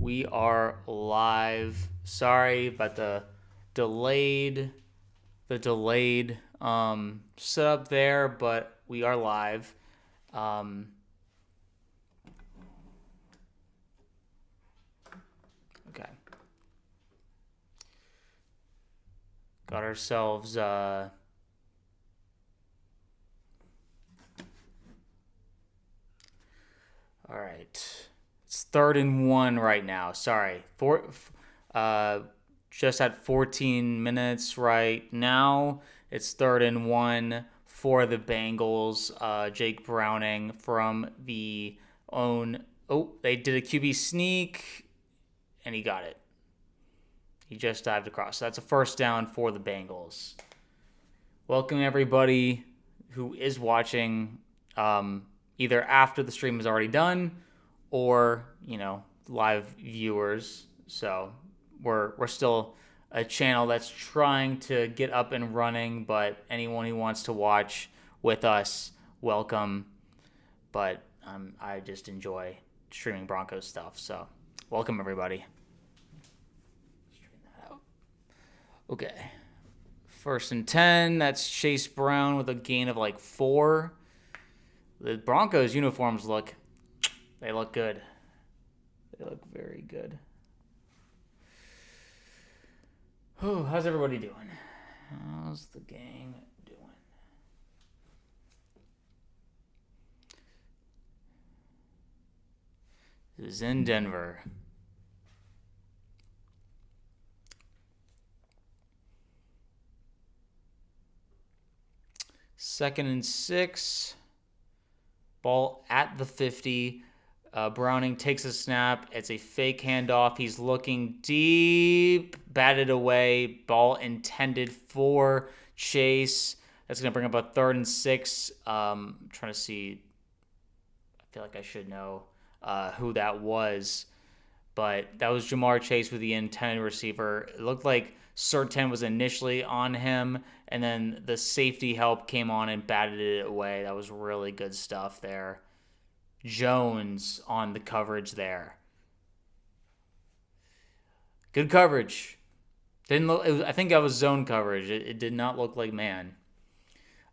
We are live. Sorry about the delayed setup there, but we are live. Okay. Got ourselves all right. It's 3rd and 1 right now. Sorry. Just at 14 minutes right now. It's 3rd and 1 for the Bengals. Jake Browning from the own. Oh, they did a QB sneak, and he got it. He just dived across. So that's a first down for the Bengals. Welcome everybody who is watching. Either after the stream is already done or, live viewers. So we're still a channel that's trying to get up and running, but anyone who wants to watch with us, welcome. But I just enjoy streaming Broncos stuff. So welcome everybody. Straighten that out. Okay. 1st and 10. That's Chase Brown with a gain of like 4. The Broncos uniforms look good. They look very good. Oh, how's everybody doing? How's the gang doing? This is in Denver. Second and 6. Ball at the 50. Browning takes a snap. It's a fake handoff. He's looking deep. Batted away. Ball intended for Chase. That's going to bring up a 3rd and 6. I'm trying to see. I feel like I should know who that was. But that was Jamar Chase with the intended receiver. It looked like Surtain was initially on him, and then the safety help came on and batted it away. That was really good stuff there. Jones on the coverage there. Good coverage. Didn't look. I think that was zone coverage. It did not look like man.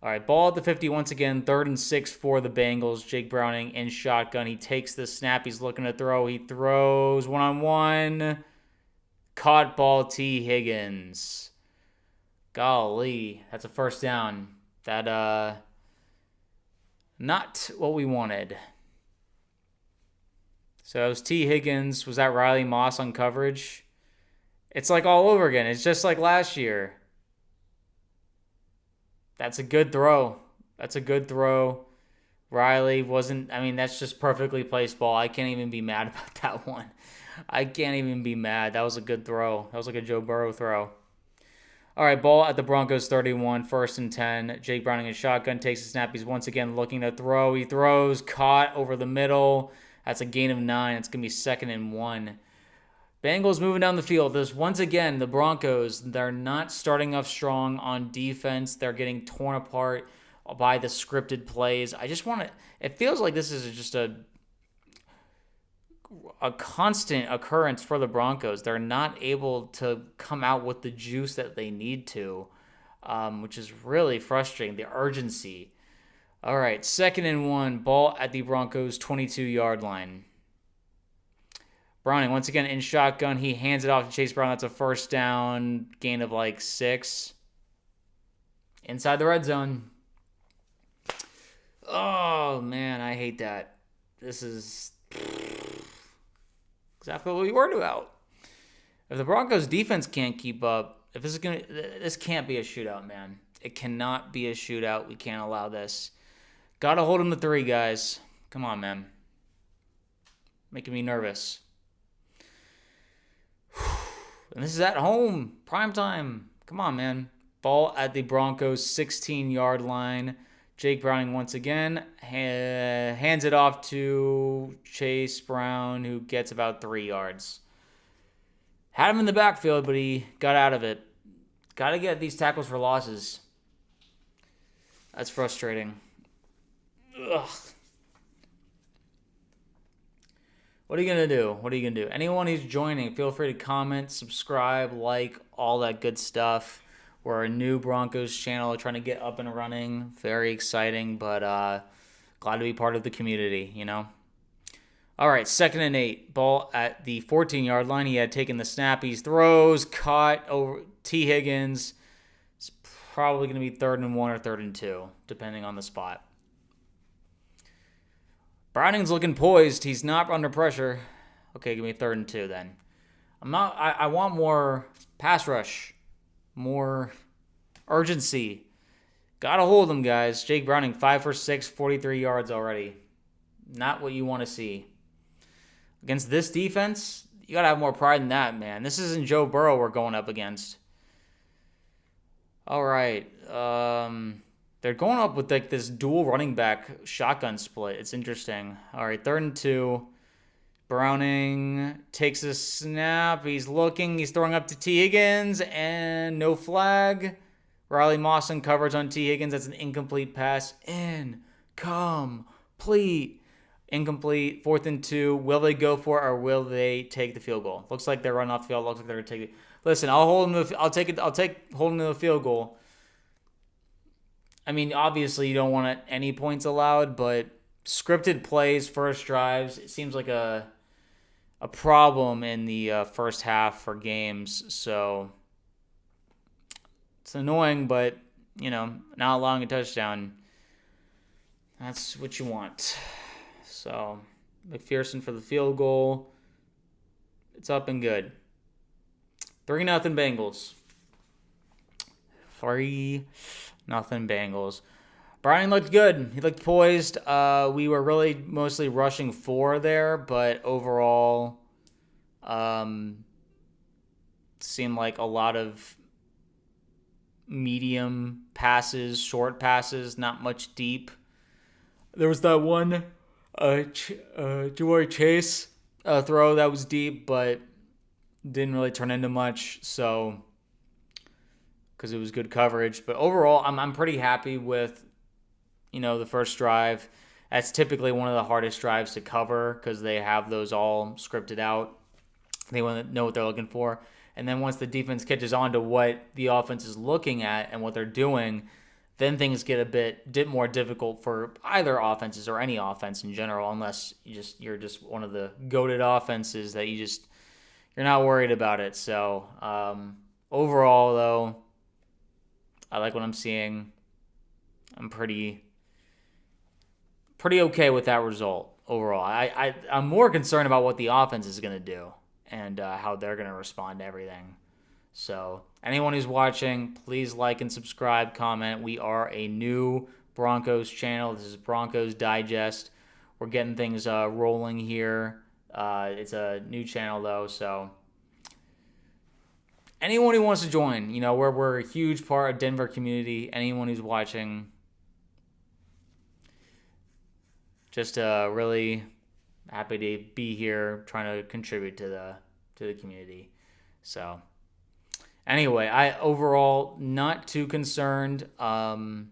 All right, ball at the 50 once again. 3rd and 6 for the Bengals. Jake Browning in shotgun. He takes the snap. He's looking to throw. He throws one-on-one. Caught ball, T. Higgins. Golly, that's a first down. That, not what we wanted. So it was T. Higgins. Was that Riley Moss on coverage? It's like all over again. It's just like last year. That's a good throw. Riley wasn't, that's just perfectly placed ball. I can't even be mad about that one. I can't even be mad. That was a good throw. That was like a Joe Burrow throw. All right, ball at the Broncos 31, 1st and 10. Jake Browning in shotgun takes a snap. He's once again looking to throw. He throws, caught over the middle. That's a gain of 9. It's going to be 2nd and 1. Bengals moving down the field. This once again, the Broncos, they're not starting off strong on defense. They're getting torn apart by the scripted plays. It feels like this is just a constant occurrence for the Broncos. They're not able to come out with the juice that they need to, which is really frustrating, the urgency. All right, 2nd and 1, ball at the Broncos 22-yard line. Browning, once again, in shotgun. He hands it off to Chase Brown. That's a first down, gain of like 6. Inside the red zone. Oh, man, I hate that. This is exactly what we worried about. If the Broncos defense can't keep up, this can't be a shootout, man. It cannot be a shootout. We can't allow this. Got to hold him to 3, guys. Come on, man. Making me nervous. And this is at home. Prime time. Come on, man. Ball at the Broncos 16-yard line. Jake Browning once again hands it off to Chase Brown, who gets about 3 yards. Had him in the backfield, but he got out of it. Got to get these tackles for losses. That's frustrating. Ugh. What are you going to do? What are you going to do? Anyone who's joining, feel free to comment, subscribe, like, all that good stuff. We're a new Broncos channel trying to get up and running. Very exciting, but glad to be part of the community, you know? All right, 2nd and 8. Ball at the 14-yard line. He had taken the snap. He throws, caught over T. Higgins. It's probably going to be 3rd and 1 or 3rd and 2, depending on the spot. Browning's looking poised. He's not under pressure. Okay, give me 3rd and 2 then. I want more pass rush, more urgency. Gotta hold him, guys. Jake Browning, 5 for 6, 43 yards already. Not what you want to see. Against this defense, you gotta have more pride than that, man. This isn't Joe Burrow we're going up against. All right. They're going up with like this dual running back shotgun split. It's interesting. All right, 3rd and 2. Browning takes a snap. He's looking. He's throwing up to T. Higgins, and no flag. Riley Mawson covers on T. Higgins. That's an incomplete pass. Incomplete. 4th and 2. Will they go for it or will they take the field goal? Looks like they're running off the field. Looks like they're gonna take it. Listen, I'll hold them. I'll take holding to the field goal. I mean, obviously you don't want any points allowed, but scripted plays, first drives, it seems like a problem in the first half for games. So it's annoying, but, you know, not allowing a touchdown, that's what you want. So McPherson for the field goal. It's up and good. 3-0 Bengals. 3-0 Bengals. Browning looked good. He looked poised. We were really mostly rushing 4 there, but overall, seemed like a lot of medium passes, short passes, not much deep. There was that one Ja'Marr Chase throw that was deep, but didn't really turn into much. So, because it was good coverage, but overall, I'm pretty happy with, you know, the first drive. That's typically one of the hardest drives to cover because they have those all scripted out. They want to know what they're looking for. And then once the defense catches on to what the offense is looking at and what they're doing, then things get a bit more difficult for either offenses or any offense in general, unless you're just one of the goated offenses that you're not worried about it. So overall, though, I like what I'm seeing. I'm pretty okay with that result overall. I'm more concerned about what the offense is going to do and how they're going to respond to everything. So anyone who's watching, please like and subscribe, comment. We are a new Broncos channel. This is Broncos Digest. We're getting things rolling here. It's a new channel, though, so anyone who wants to join, you know, we're a huge part of Denver community. Anyone who's watching, just really happy to be here, trying to contribute to the community. So anyway, I overall not too concerned, but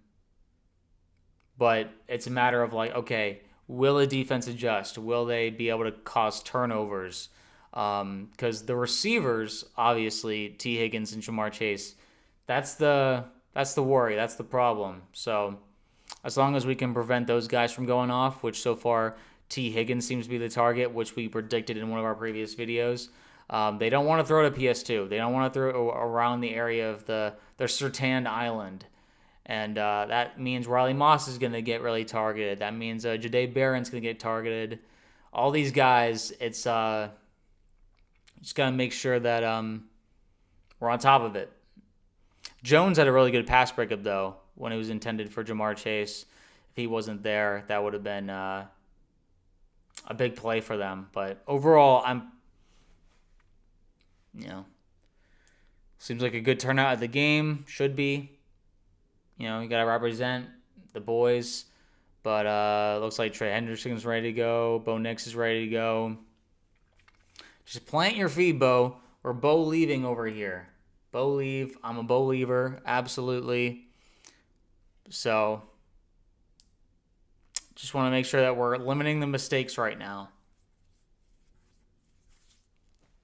it's a matter of like, okay, will the defense adjust? Will they be able to cause turnovers? Because the receivers, obviously, T. Higgins and Ja'Marr Chase, that's the worry. That's the problem. So as long as we can prevent those guys from going off, which so far T. Higgins seems to be the target, which we predicted in one of our previous videos. They don't want to throw to PS2. They don't want to throw around the area of their Surtain Island. And that means Riley Moss is going to get really targeted. That means Jahdae Barron's going to get targeted. All these guys, it's just got to make sure that we're on top of it. Jones had a really good pass breakup, though, when it was intended for Ja'Marr Chase. If he wasn't there, that would have been a big play for them. But overall, seems like a good turnout at the game. Should be. You know, you got to represent the boys. But looks like Trey Hendrickson's ready to go. Bo Nix is ready to go. Just plant your feet, Bo. We're Bo leaving over here. Bo leave. I'm a Bo leaver. Absolutely. So just want to make sure that we're limiting the mistakes right now.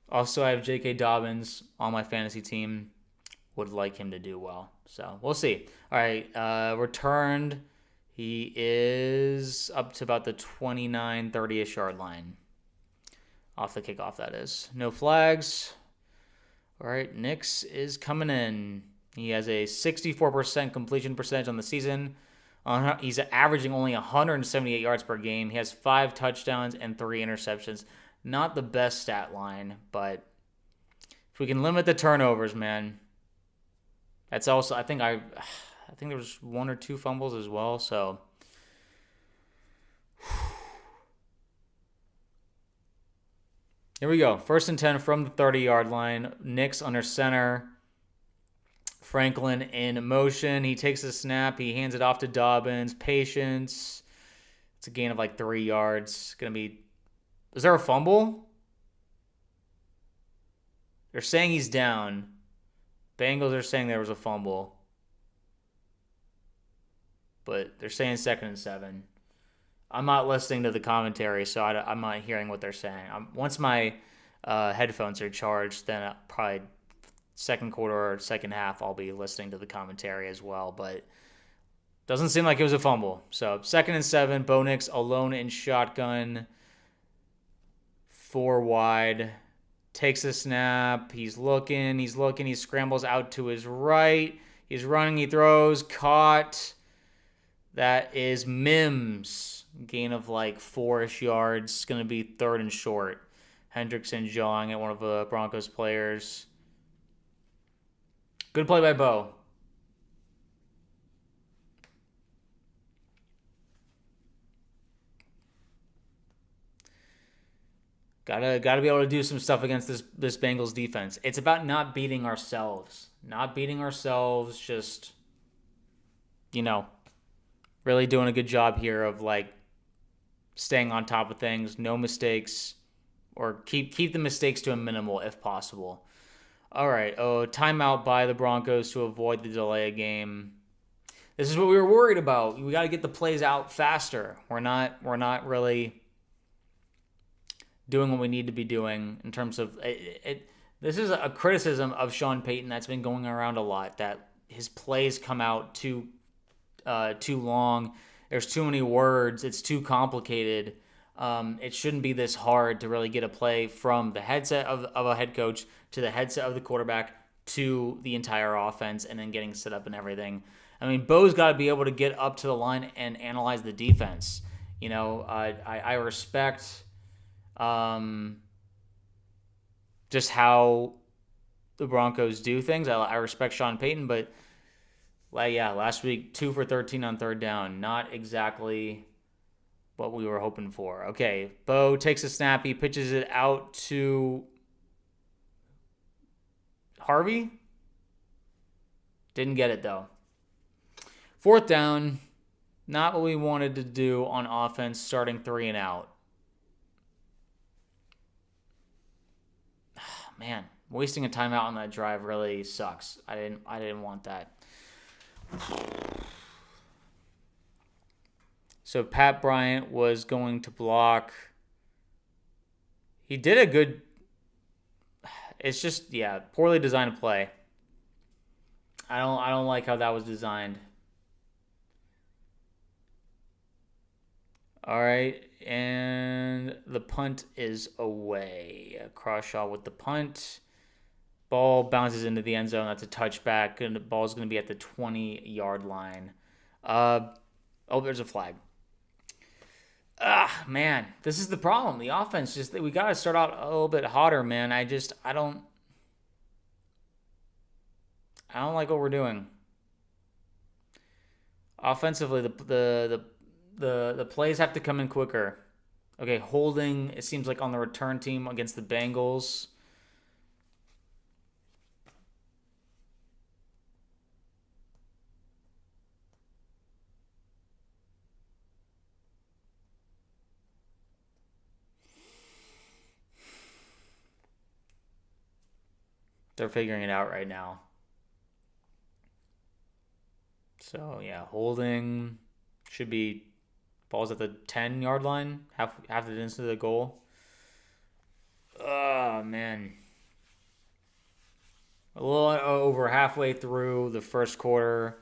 Also, I have J.K. Dobbins on my fantasy team. Would like him to do well. So we'll see. All right, returned. He is up to about the 29, 30-ish yard line. Off the kickoff, that is. No flags. All right, Nix is coming in. He has a 64% completion percentage on the season. He's averaging only 178 yards per game. He has 5 touchdowns and 3 interceptions. Not the best stat line, but if we can limit the turnovers, man. That's also, I think there was 1 or 2 fumbles as well, so here we go. 1st and 10 from the 30-yard line. Nix under center. Franklin in motion. He takes the snap. He hands it off to Dobbins. Patience. It's a gain of like 3 yards. Gonna be. Is there a fumble? They're saying he's down. Bengals are saying there was a fumble. But they're saying 2nd and 7. I'm not listening to the commentary, so I'm not hearing what they're saying. Once my headphones are charged, then probably second quarter or second half, I'll be listening to the commentary as well. But doesn't seem like it was a fumble. So 2nd and 7, Bo Nix alone in shotgun. 4 wide. Takes a snap. He's looking. He scrambles out to his right. He's running. He throws. Caught. That is Mims. Gain of like 4-ish yards. It's going to be 3rd and short. Hendrickson jawing at one of the Broncos players. Good play by Bo. Gotta be able to do some stuff against this Bengals defense. It's about not beating ourselves. Just, really doing a good job here of like staying on top of things, no mistakes, or keep the mistakes to a minimal if possible. All right, timeout by the Broncos to avoid the delay of game. This is what we were worried about. We got to get the plays out faster. We're not really doing what we need to be doing in terms of it. This is a criticism of Sean Payton that's been going around a lot, that his plays come out too long. There's too many words. It's too complicated. It shouldn't be this hard to really get a play from the headset of a head coach to the headset of the quarterback to the entire offense and then getting set up and everything. I mean, Bo's got to be able to get up to the line and analyze the defense. I respect just how the Broncos do things. I respect Sean Payton, but last week 2 for 13 on 3rd down. Not exactly what we were hoping for. Okay, Bo takes a snap. He pitches it out to Harvey. Didn't get it, though. 4th down. Not what we wanted to do on offense, starting 3 and out. Man, wasting a timeout on that drive really sucks. I didn't want that. So Pat Bryant was going to block. He did a good. It's just poorly designed play. I don't like how that was designed. All right, and the punt is away. Crawshaw with the punt. Ball bounces into the end zone. That's a touchback, and the ball's going to be at the 20-yard line. There's a flag. Man, this is the problem. The offense, we got to start out a little bit hotter, man. I don't like what we're doing. Offensively, the plays have to come in quicker. Okay, holding, it seems like on the return team against the Bengals. They're figuring it out right now. So, holding should be balls at the 10-yard line, half the distance to the goal. Oh, man. man. A little over halfway through the first quarter.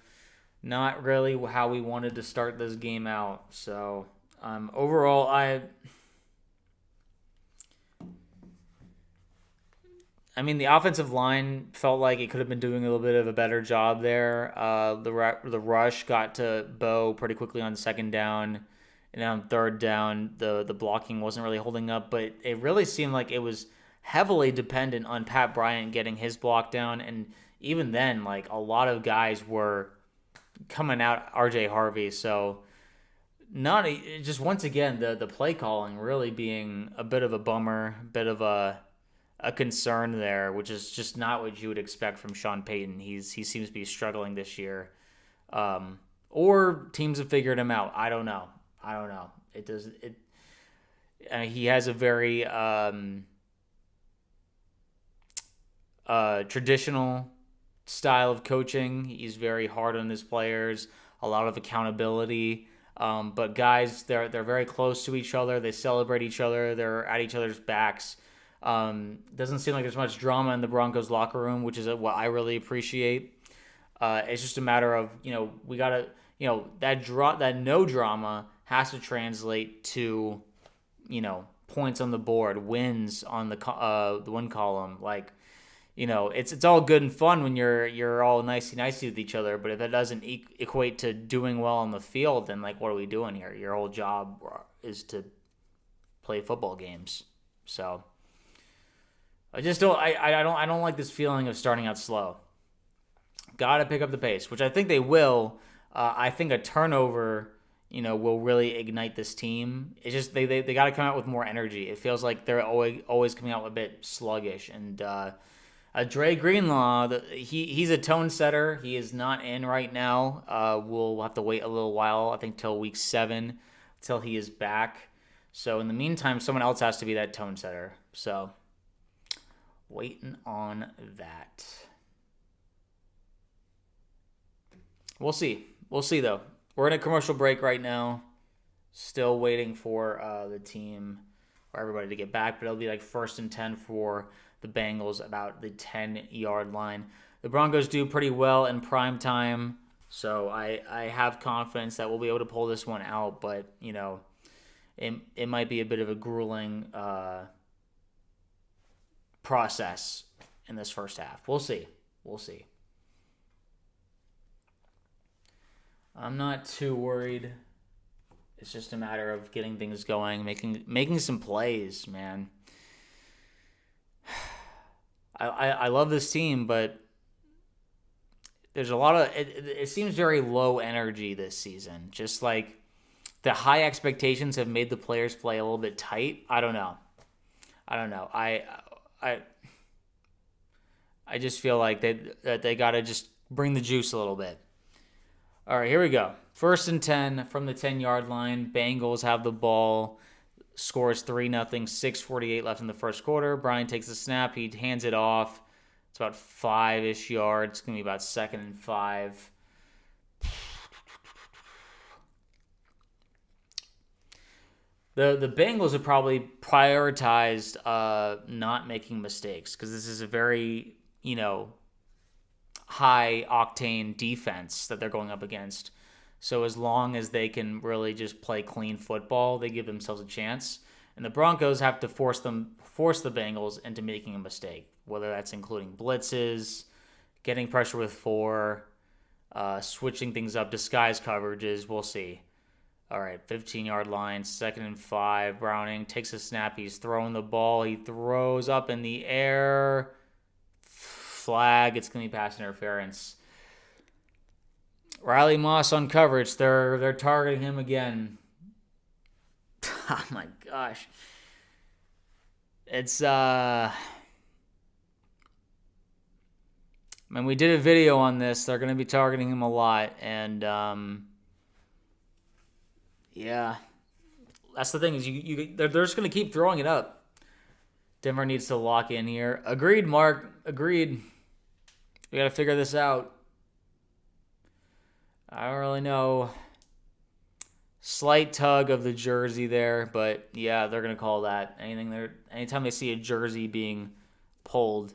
Not really how we wanted to start this game out. So, overall, I mean, the offensive line felt like it could have been doing a little bit of a better job there. The rush got to Bo pretty quickly on second down, and on third down, the blocking wasn't really holding up. But it really seemed like it was heavily dependent on Pat Bryant getting his block down, and even then, like a lot of guys were coming out RJ Harvery. So not just once again the play calling really being a bit of a bummer, bit of a concern there, which is just not what you would expect from Sean Payton. He seems to be struggling this year, or teams have figured him out. I don't know. It does it. He has a very traditional style of coaching. He's very hard on his players. A lot of accountability. But guys, they're very close to each other. They celebrate each other. They're at each other's backs. Doesn't seem like there's much drama in the Broncos locker room, which is what I really appreciate. It's just a matter of, we gotta, that no drama has to translate to, points on the board, wins on the win column. Like, it's all good and fun when you're all nicey with each other, but if it doesn't equate to doing well on the field, then like, what are we doing here? Your whole job is to play football games. So I just don't. I don't like this feeling of starting out slow. Got to pick up the pace, which I think they will. I think a turnover, will really ignite this team. It's just they got to come out with more energy. It feels like they're always coming out a bit sluggish. And Dre Greenlaw, he's a tone setter. He is not in right now. We'll have to wait a little while. I think till week 7, till he is back. So in the meantime, someone else has to be that tone setter. So waiting on that. We'll see. We'll see, though. We're in a commercial break right now. Still waiting for the team or everybody to get back. But it'll be like 1st and 10 for the Bengals, about the 10-yard line. The Broncos do pretty well in prime time. So I have confidence that we'll be able to pull this one out. But, it might be a bit of a grueling process in this first half. We'll see. I'm not too worried. It's just a matter of getting things going, making some plays, man. I love this team, but there's a lot of it seems very low energy this season. Just like the high expectations have made the players play a little bit tight. I don't know. I just feel like they got to just bring the juice a little bit. All right, here we go. 1st and 10 from the 10-yard line. Bengals have the ball. Scores 3-0. 6:48 left in the first quarter. Brian takes the snap. He hands it off. It's about 5-ish yards. It's going to be about 2nd and 5. The Bengals have probably prioritized not making mistakes because this is a very, high-octane defense that they're going up against. So as long as they can really just play clean football, they give themselves a chance. And the Broncos have to force the Bengals into making a mistake, whether that's including blitzes, getting pressure with 4, switching things up, disguise coverages. We'll see. All right, 15-yard line, 2nd and 5. Browning takes a snap. He's throwing the ball. He throws up in the air. Flag. It's going to be pass interference. Riley Moss on coverage. They're targeting him again. Oh my gosh. It's I mean, we did a video on this. They're going to be targeting him a lot, and yeah, that's the thing is they're just going to keep throwing it up. Denver needs to lock in here. Agreed, Mark. Agreed. We got to figure this out. I don't really know. Slight tug of the jersey there, but yeah, they're going to call that. Anytime they see a jersey being pulled,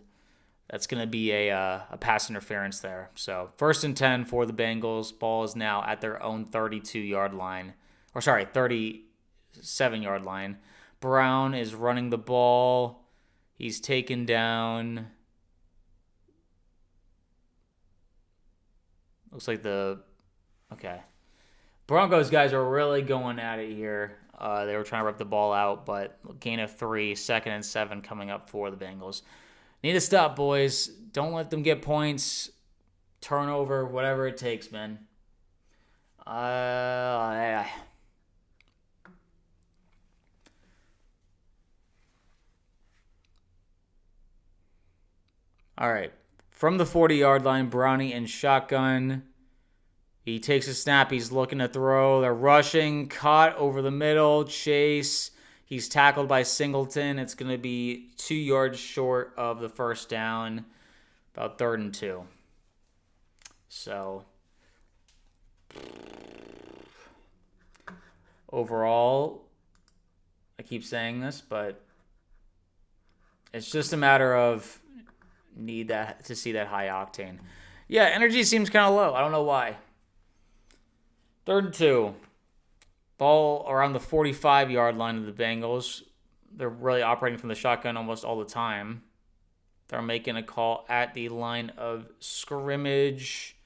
that's going to be a pass interference there. So 1st and 10 for the Bengals. Ball is now at their own 32-yard line. 37-yard line. Brown is running the ball. He's taken down. Looks like okay. Broncos guys are really going at it here. They were trying to rip the ball out, but gain of 3, 2nd and 7 coming up for the Bengals. Need to stop, boys. Don't let them get points, turnover, whatever it takes, man. All right. From the 40-yard line, Brownie in shotgun. He takes a snap. He's looking to throw. They're rushing. Caught over the middle. Chase. He's tackled by Singleton. It's going to be 2 yards short of the first down. About 3rd and 2. So, overall, I keep saying this, but it's just a matter of need that to see that high octane. Yeah, energy seems kind of low. I don't know why. 3rd and 2. Ball around the 45-yard line of the Bengals. They're really operating from the shotgun almost all the time. They're making a call at the line of scrimmage.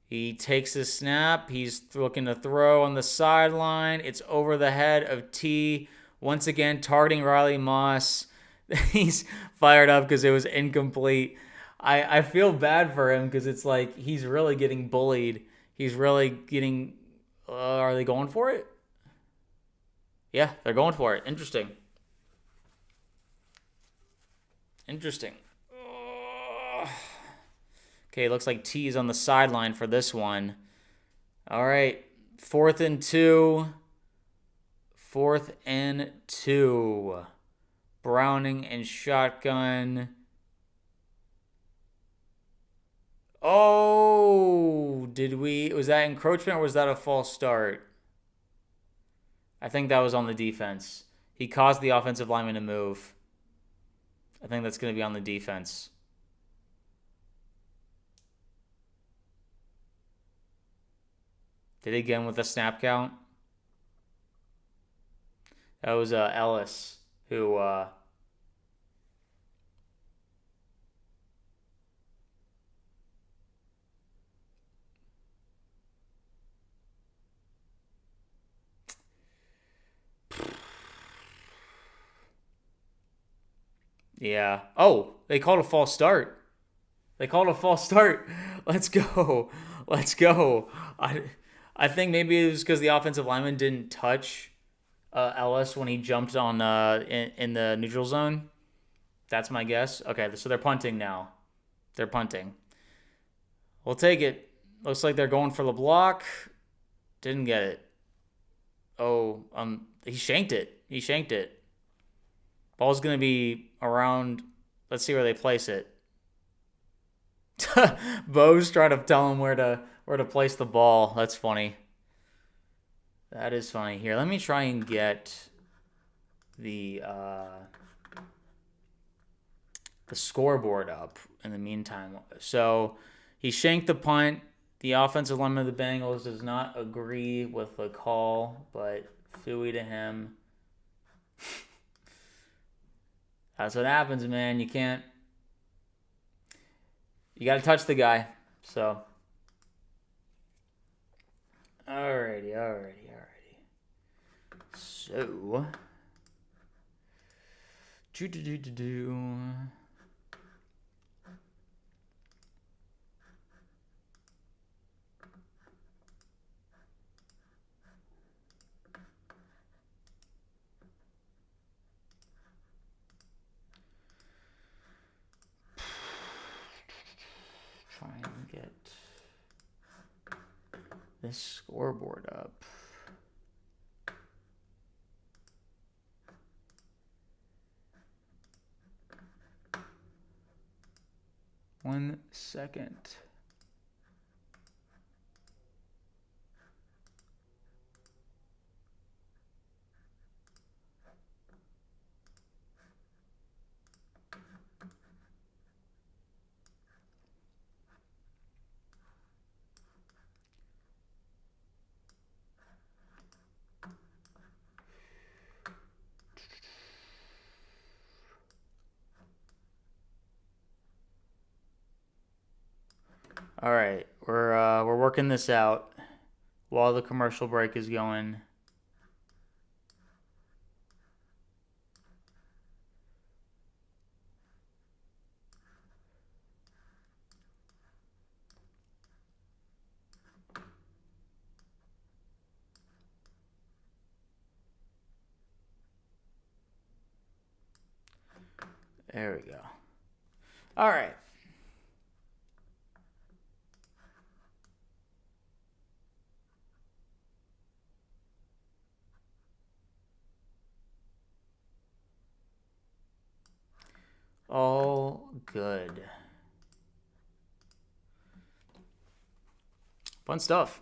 He takes a snap. He's looking to throw on the sideline. It's over the head of T. Once again, targeting Riley Moss. He's fired up because it was incomplete. I feel bad for him because it's like he's really getting bullied. He's really getting... are they going for it? Yeah, they're going for it. Interesting. Okay, looks like T is on the sideline for this one. All right, 4th and 2. 4th and 2. Browning and shotgun. Oh, was that encroachment or was that a false start? I think that was on the defense. He caused the offensive lineman to move. I think that's going to be on the defense. Did he get him with a snap count? That was Ellis who... Yeah. Oh, they called a false start. Let's go. I think maybe it was because the offensive lineman didn't touch Ellis when he jumped on in the neutral zone. That's my guess. Okay, so they're punting now. We'll take it. Looks like they're going for the block. Didn't get it. Oh, he shanked it. Ball's going to be around. Let's see where they place it. Bo's trying to tell him where to place the ball. That's funny. That is funny. Here, let me try and get the scoreboard up in the meantime. So he shanked the punt. The offensive lineman of the Bengals does not agree with the call, but phooey to him. That's what happens, man. You got to touch the guy. So, alrighty. So, do. 'This scoreboard up. One second. All right, we're working this out while the commercial break is going. There we go. All right. All good. Fun stuff.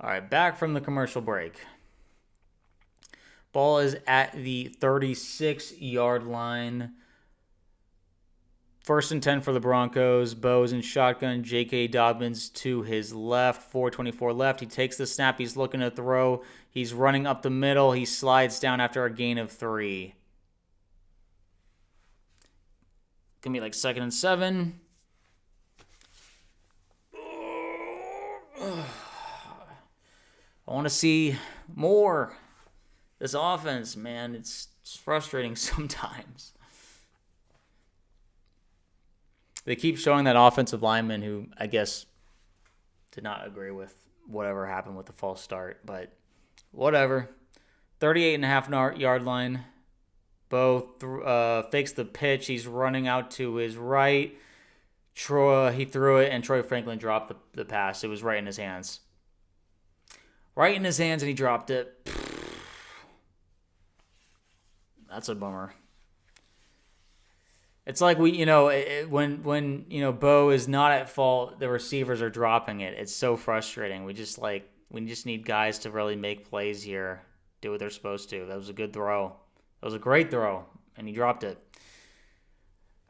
All right, back from the commercial break. Ball is at the 36-yard line. 1st and 10 for the Broncos. Bo's in shotgun. J.K. Dobbins to his left. 4:24 left. He takes the snap. He's looking to throw. He's running up the middle. He slides down after a gain of 3. Gonna be like 2nd and 7. I want to see more. This offense, man, it's frustrating sometimes. They keep showing that offensive lineman who, I guess, did not agree with whatever happened with the false start, but whatever. 38.5-yard line. Bo fakes the pitch. He's running out to his right. He threw it, and Troy Franklin dropped the pass. It was right in his hands. Right in his hands, and he dropped it. That's a bummer. It's like when Bo is not at fault, the receivers are dropping it. It's so frustrating. We just need guys to really make plays here, do what they're supposed to. That was a good throw. That was a great throw, and he dropped it.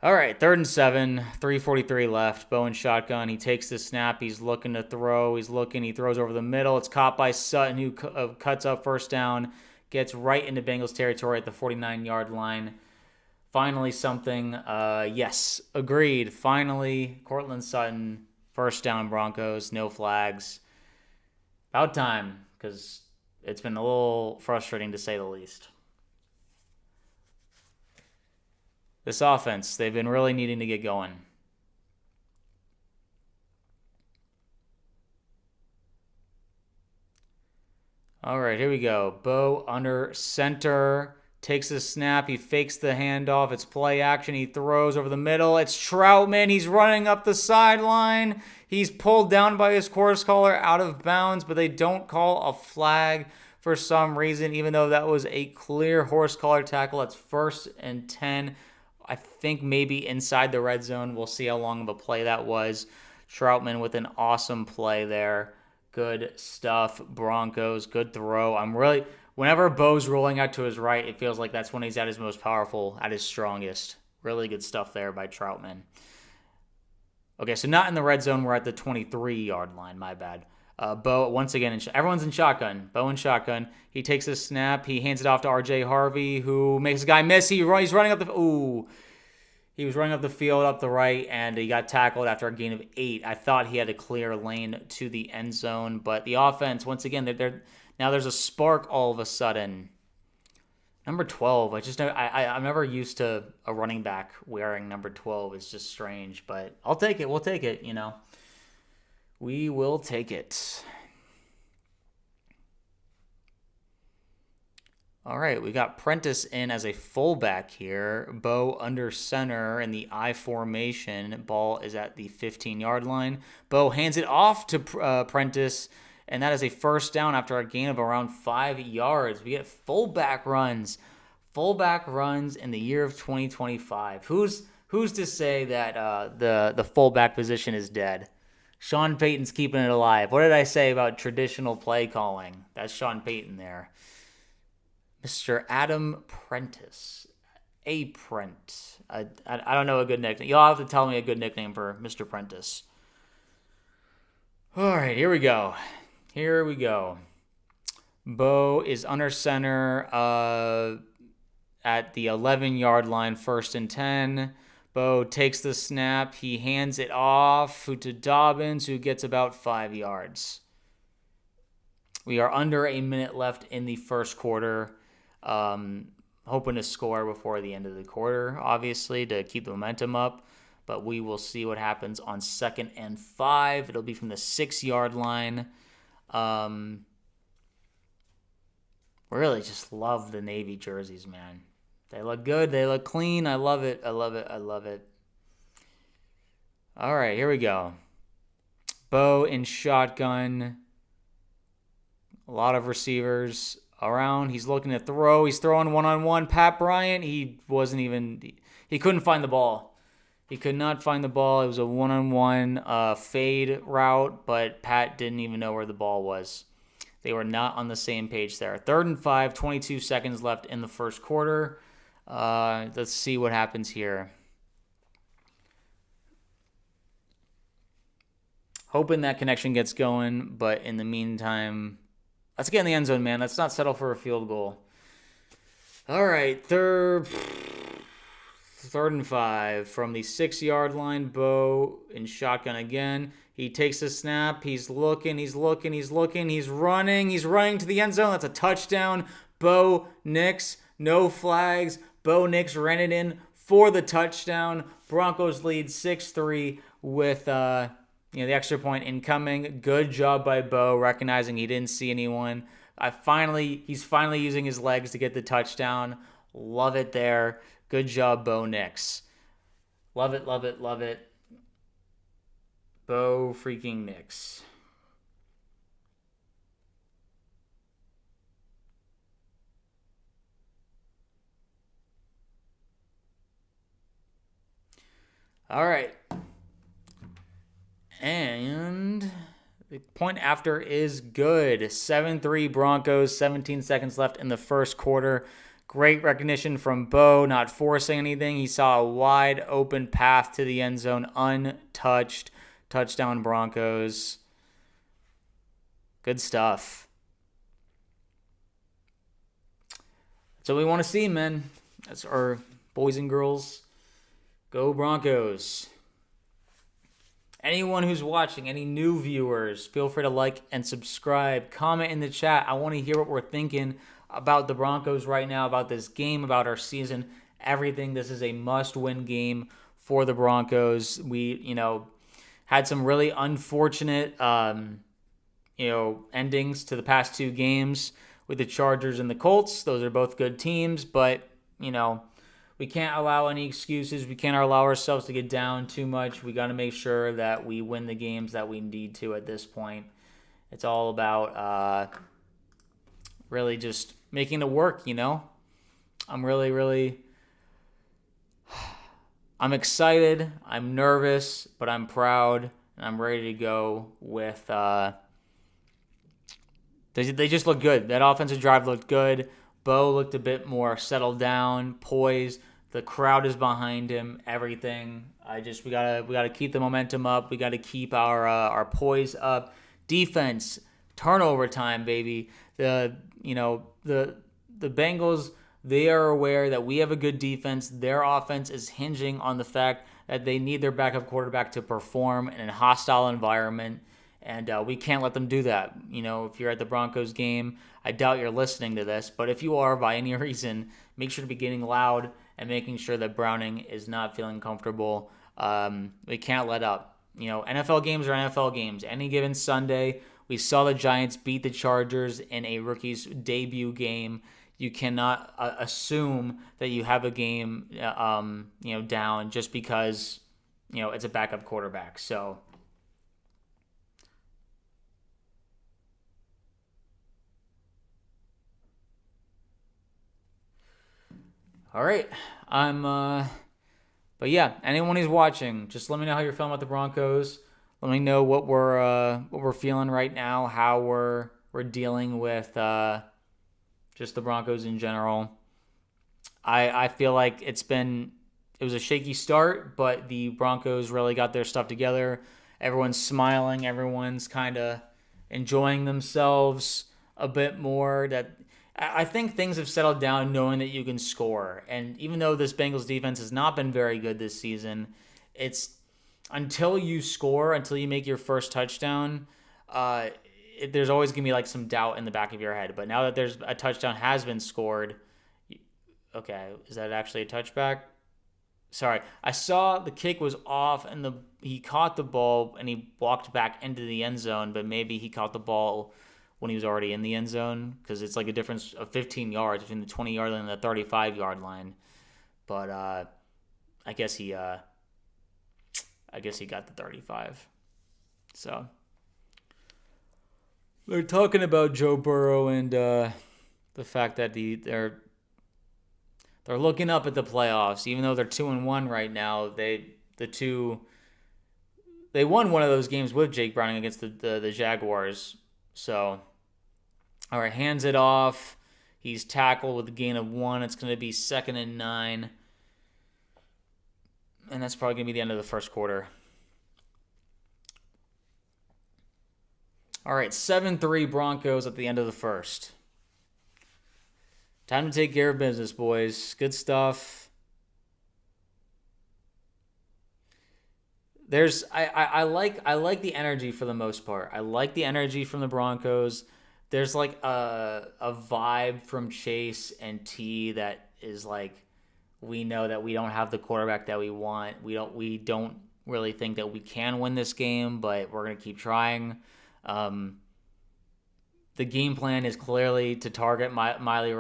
All right, 3rd and 7, 3:43 left. Bo in shotgun. He takes the snap. He's looking to throw. He throws over the middle. It's caught by Sutton, who cuts up 1st down, gets right into Bengals territory at the 49-yard line. Finally something. Yes, agreed. Finally, Courtland Sutton, 1st down Broncos, no flags. About time, because it's been a little frustrating to say the least. This offense, they've been really needing to get going. All right, here we go. Bo under center. Takes a snap. He fakes the handoff. It's play action. He throws over the middle. It's Troutman. He's running up the sideline. He's pulled down by his course caller out of bounds, but they don't call a flag for some reason, even though that was a clear horse collar tackle. That's 1st and 10. I think maybe inside the red zone. We'll see how long of a play that was. Troutman with an awesome play there. Good stuff. Broncos, good throw. Whenever Bo's rolling out to his right, it feels like that's when he's at his most powerful, at his strongest. Really good stuff there by Troutman. Okay, so not in the red zone. We're at the 23-yard line. My bad. Bo, once again, everyone's in shotgun. Bo in shotgun. He takes a snap. He hands it off to RJ Harvery, who makes a guy miss. He's running up he was running up the field up the right, and he got tackled after a gain of 8. I thought he had a clear lane to the end zone, but the offense, once again, now there's a spark all of a sudden. Number 12, I'm never used to a running back wearing number 12. It's just strange, but I'll take it. We'll take it, We will take it. All right, we got Prentice in as a fullback here. Bo under center in the I formation. Ball is at the 15-yard line. Bo hands it off to Prentice, and that is a 1st down after a gain of around 5 yards. We get fullback runs in the year of 2025. Who's to say that the fullback position is dead? Sean Payton's keeping it alive. What did I say about traditional play calling? That's Sean Payton there. Mr. Adam Prentice. Prent. I don't know a good nickname. You'll have to tell me a good nickname for Mr. Prentice. All right, here we go. Bo is under center at the 11-yard line, 1st and 10. Bo takes the snap. He hands it off to Dobbins, who gets about 5 yards. We are under a minute left in the first quarter. Hoping to score before the end of the quarter, obviously, to keep the momentum up. But we will see what happens on 2nd and 5. It'll be from the 6-yard line. Really just love the Navy jerseys, man. They look good. They look clean. I love it. I love it. I love it. All right, here we go. Bo in shotgun. A lot of receivers around. He's looking to throw. He's throwing one-on-one. Pat Bryant, he couldn't find the ball. He could not find the ball. It was a one-on-one fade route, but Pat didn't even know where the ball was. They were not on the same page there. 3rd and 5, 22 seconds left in the first quarter. Let's see what happens here. Hoping that connection gets going, but in the meantime, let's get in the end zone, man. Let's not settle for a field goal. All right, third and 5 from the 6-yard line. Bo in shotgun again. He takes a snap. He's looking. He's running to the end zone. That's a touchdown. Bo Nix, no flags. Bo Nix ran it in for the touchdown. Broncos lead 6-3 with the extra point incoming. Good job by Bo, recognizing he didn't see anyone. He's finally using his legs to get the touchdown. Love it there. Good job, Bo Nix. Love it, love it, love it. Bo freaking Nix. All right. And the point after is good. 7-3 Broncos, 17 seconds left in the first quarter. Great recognition from Bo, not forcing anything. He saw a wide open path to the end zone, untouched. Touchdown Broncos. Good stuff. That's what we want to see, man. That's our boys and girls. Go Broncos. Anyone who's watching, any new viewers, feel free to like and subscribe. Comment in the chat. I want to hear what we're thinking about the Broncos right now, about this game, about our season, everything. This is a must-win game for the Broncos. We, had some really unfortunate, endings to the past 2 games with the Chargers and the Colts. Those are both good teams, but, we can't allow any excuses. We can't allow ourselves to get down too much. We got to make sure that we win the games that we need to at this point. It's all about really just making it work, I'm really I'm excited. I'm nervous, but I'm proud, and I'm ready to go with they just look good. That offensive drive looked good. Bo looked a bit more settled down, poised. The crowd is behind him. Everything. We gotta keep the momentum up. We gotta keep our poise up. Defense, turnover time, baby. The Bengals, they are aware that we have a good defense. Their offense is hinging on the fact that they need their backup quarterback to perform in a hostile environment. And we can't let them do that. If you're at the Broncos game, I doubt you're listening to this, but if you are by any reason, make sure to be getting loud and making sure that Browning is not feeling comfortable. We can't let up. NFL games are NFL games. Any given Sunday, we saw the Giants beat the Chargers in a rookie's debut game. You cannot assume that you have a game, down just because, it's a backup quarterback. So. All right, but yeah, anyone who's watching, just let me know how you're feeling about the Broncos. Let me know what we're feeling right now, how we're dealing with just the Broncos in general. I feel like it was a shaky start, but the Broncos really got their stuff together. Everyone's smiling, everyone's kind of enjoying themselves. a bit more. That I think things have settled down knowing that you can score. And even though this Bengals defense has not been very good this season, it's until you score, until you make your first touchdown, there's always going to be like some doubt in the back of your head. But now that there's a touchdown has been scored, okay, is that actually a touchback? Sorry, I saw the kick was off and he caught the ball and he walked back into the end zone, but maybe he caught the ball when he was already in the end zone because it's like a difference of 15 yards between the 20-yard line and the 35-yard line. But I guess he got the 35. So they're talking about Joe Burrow and the fact that they're looking up at the playoffs, even though they're 2-1 right now. They won one of those games with Jake Browning against the Jaguars. So, all right, hands it off. He's tackled with a gain of 1. It's going to be 2nd and 9. And that's probably going to be the end of the first quarter. All right, 7-3 Broncos at the end of the first. Time to take care of business, boys. Good stuff. I like the energy for the most part. I like the energy from the Broncos. There's like a vibe from Chase and T that is like, we know that we don't have the quarterback that we want. We don't really think that we can win this game, but we're gonna keep trying. The game plan is clearly to target Riley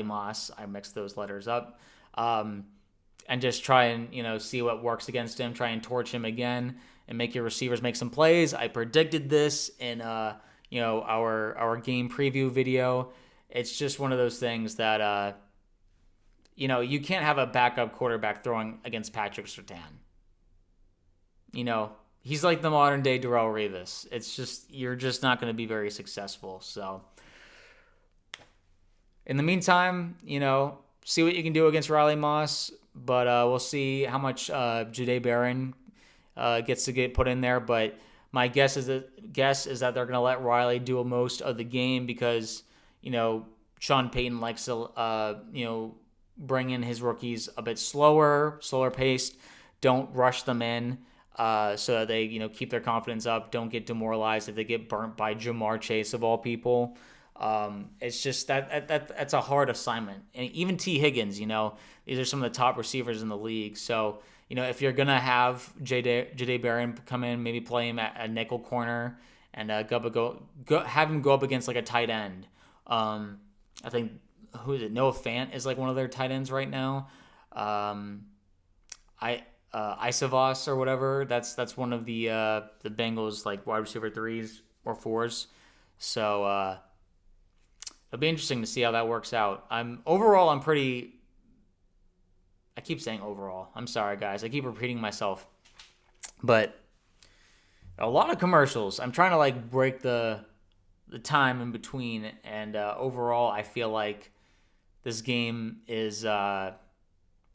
Moss. I mixed those letters up. And just try and, see what works against him. Try and torch him again and make your receivers make some plays. I predicted this in, our game preview video. It's just one of those things that, you can't have a backup quarterback throwing against Patrick Surtain. He's like the modern day Darrelle Revis. It's just, you're just not going to be very successful. So in the meantime, see what you can do against Riley Moss, but we'll see how much Jahdae Barron gets to get put in there. But my guess is that they're going to let Riley do most of the game because, Sean Payton likes to, bring in his rookies a bit slower paced. Don't rush them in. So that they, keep their confidence up, don't get demoralized if they get burnt by Jamar Chase of all people. It's just that's a hard assignment. And even T. Higgins, these are some of the top receivers in the league. So, if you're going to have Jahdae Barron come in, maybe play him at a nickel corner and have him go up against like a tight end. I think, who is it? Noah Fant is like one of their tight ends right now. Isavas or whatever. That's one of the Bengals like wide receiver 3s or 4s. So it'll be interesting to see how that works out. I keep saying overall. I'm sorry, guys. I keep repeating myself. But a lot of commercials. I'm trying to like break the time in between, and overall, I feel like this game is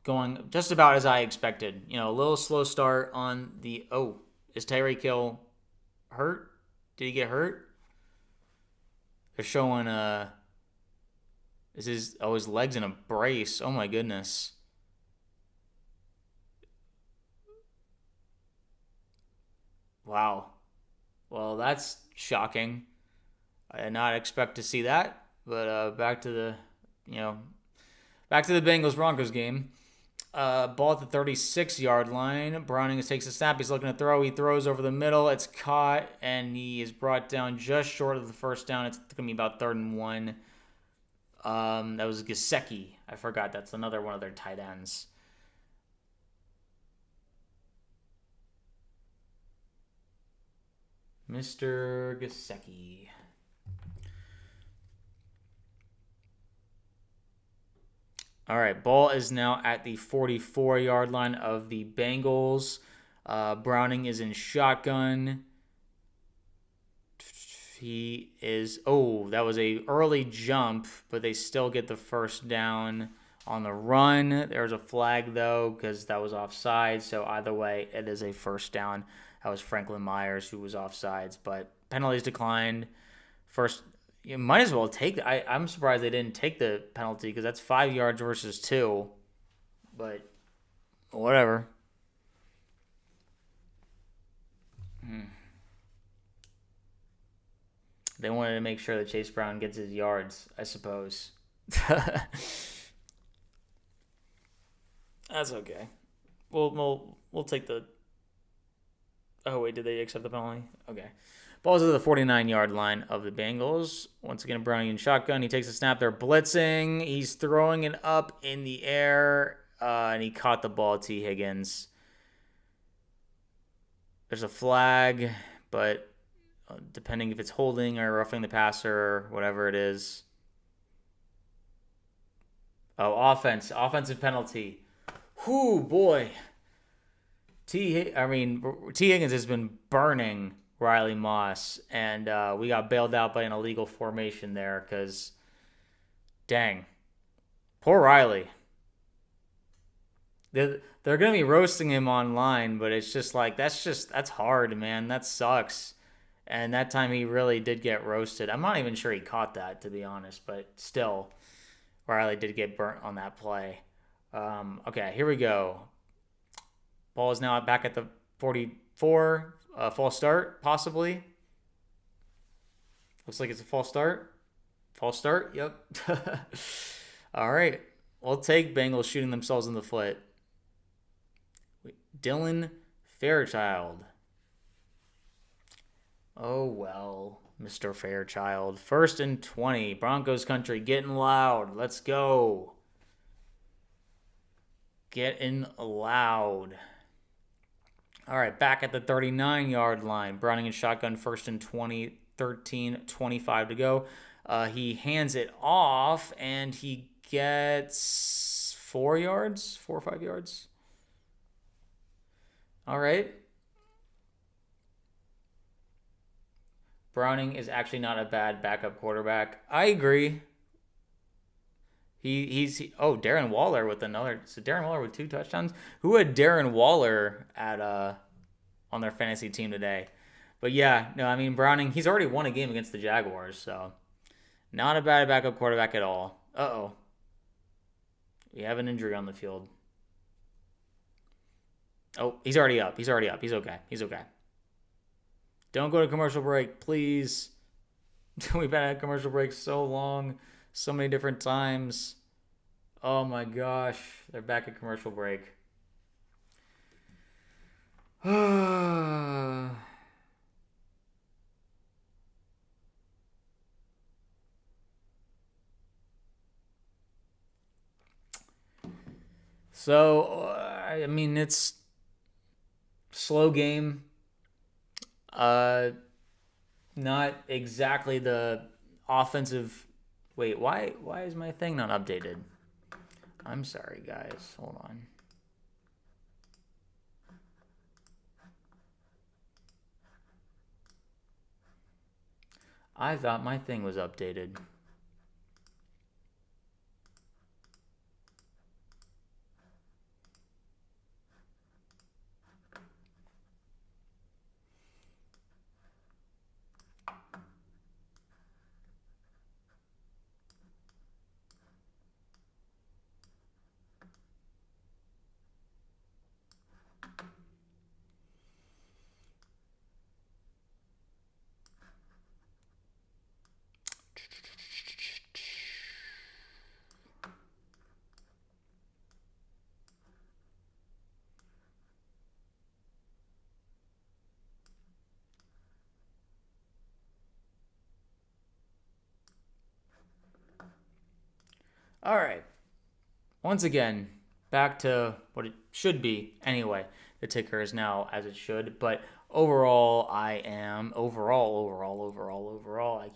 going just about as I expected. A little slow start on the... Oh, is Tyreek Hill hurt? Did he get hurt? They're showing his legs in a brace. Oh my goodness. Wow. Well, that's shocking. I did not expect to see that. But back to the Bengals Broncos game. Ball at the 36-yard line. Browning takes a snap. He's looking to throw. He throws over the middle. It's caught, and he is brought down just short of the first down. It's going to be about 3rd and 1. That was Gesicki. I forgot. That's another one of their tight ends. Mr. Gesicki. All right, ball is now at the 44-yard line of the Bengals. Browning is in shotgun. That was a early jump, but they still get the first down on the run. There's a flag, though, because that was offside. So either way, it is a first down. That was Franklin Myers who was offsides, but penalties declined. First, you might as well take. I'm surprised they didn't take the penalty because that's 5 yards versus 2. But whatever. They wanted to make sure that Chase Brown gets his yards, I suppose. That's okay. We'll take the. Oh wait, did they accept the penalty? Okay. Ball's at the 49-yard line of the Bengals. Once again, Browning in shotgun. He takes a snap. They're blitzing. He's throwing it up in the air, and he caught the ball. T. Higgins. There's a flag, but depending if it's holding or roughing the passer or whatever it is. Oh, offensive penalty. Whoo, boy. T. Higgins has been burning Riley Moss, and we got bailed out by an illegal formation there because, dang, poor Riley. They're going to be roasting him online, but it's just like, that's hard, man. That sucks. And that time he really did get roasted. I'm not even sure he caught that, to be honest, but still, Riley did get burnt on that play. Okay, here we go. Ball is now back at the 44. False start, possibly. Looks like it's a false start. False start, yep. All right. We'll take Bengals shooting themselves in the foot. Dylan Fairchild. Oh, well, Mr. Fairchild. 1st and 20. Broncos country getting loud. Let's go. Getting loud. All right, back at the 39-yard line. Browning in shotgun, 1st and 20, 13:25 to go. He hands it off, and he gets 4 yards, 4 or 5 yards. All right. Browning is actually not a bad backup quarterback. I agree. Darren Waller with another. So Darren Waller with 2 touchdowns. Who had Darren Waller at on their fantasy team today? But yeah, no, I mean Browning. He's already won a game against the Jaguars, so not a bad backup quarterback at all. Uh-oh. We have an injury on the field. Oh, he's already up. He's okay. Don't go to commercial break, please. We've been at commercial break so long, so many different times. Oh my gosh, they're back at commercial break. So, I mean, it's slow game. Not exactly the offensive. Wait, why is my thing not updated? I'm sorry, guys. Hold on. I thought my thing was updated. All right. Once again, back to what it should be. Anyway, the ticker is now as it should. But overall, I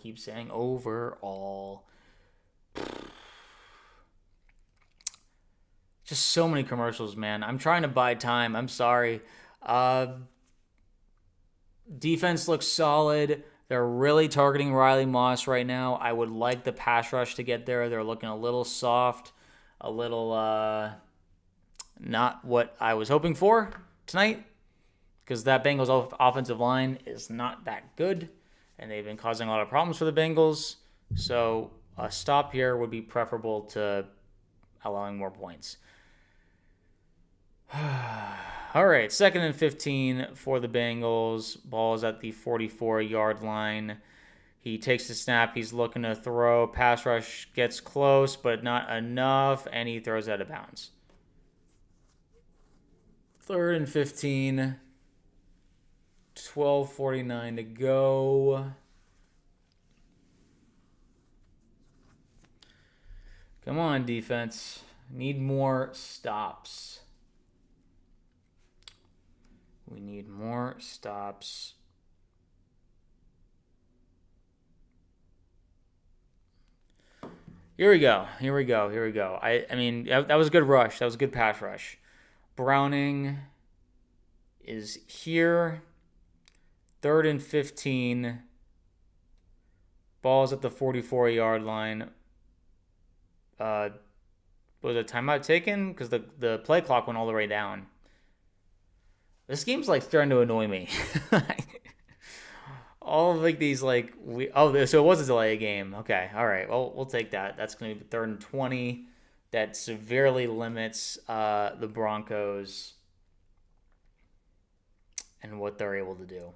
keep saying overall. Just so many commercials, man. I'm trying to buy time. I'm sorry. Defense looks solid. They're really targeting Riley Moss right now. I would like the pass rush to get there. They're looking a little soft, a little not what I was hoping for tonight because that Bengals offensive line is not that good. and they've been causing a lot of problems for the Bengals. So a stop here would be preferable to allowing more points. All right, 2nd and 15 for the Bengals. Ball is at the 44-yard line. He takes the snap. He's looking to throw. Pass rush gets close, but not enough, and he throws out of bounds. 3rd and 15. 12:49 to go. Come on, defense. Need more stops. We need more stops. Here we go. I mean, that was a good rush. That was a good pass rush. Browning is here. 3rd and 15. Ball's at the 44-yard line. Was a timeout taken? Because the play clock went all the way down. This game's like starting to annoy me. All of like these like so it was a delay game. Okay, all right. Well, we'll take that. That's going to be 3rd and 20. That severely limits the Broncos and what they're able to do.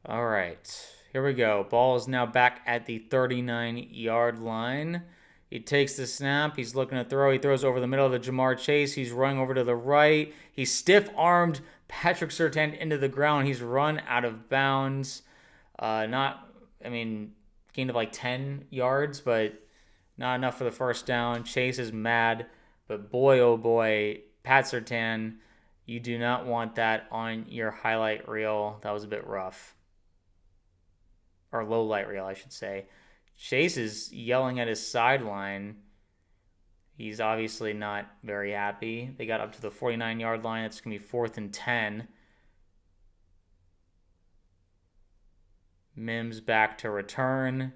All right, here we go. Ball is now back at the 39-yard line. He takes the snap. He's looking to throw. He throws over the middle of the Jamar Chase. He's running over to the right. He stiff-armed Patrick Surtain into the ground. He's run out of bounds. Gained of like 10 yards, but not enough for the first down. Chase is mad, but boy, oh boy, Pat Surtain, you do not want that on your highlight reel. That was a bit rough. Or low light reel, I should say. Chase is yelling at his sideline. He's obviously not very happy. They got up to the 49-yard line. It's going to be 4th and 10. Mims back to return.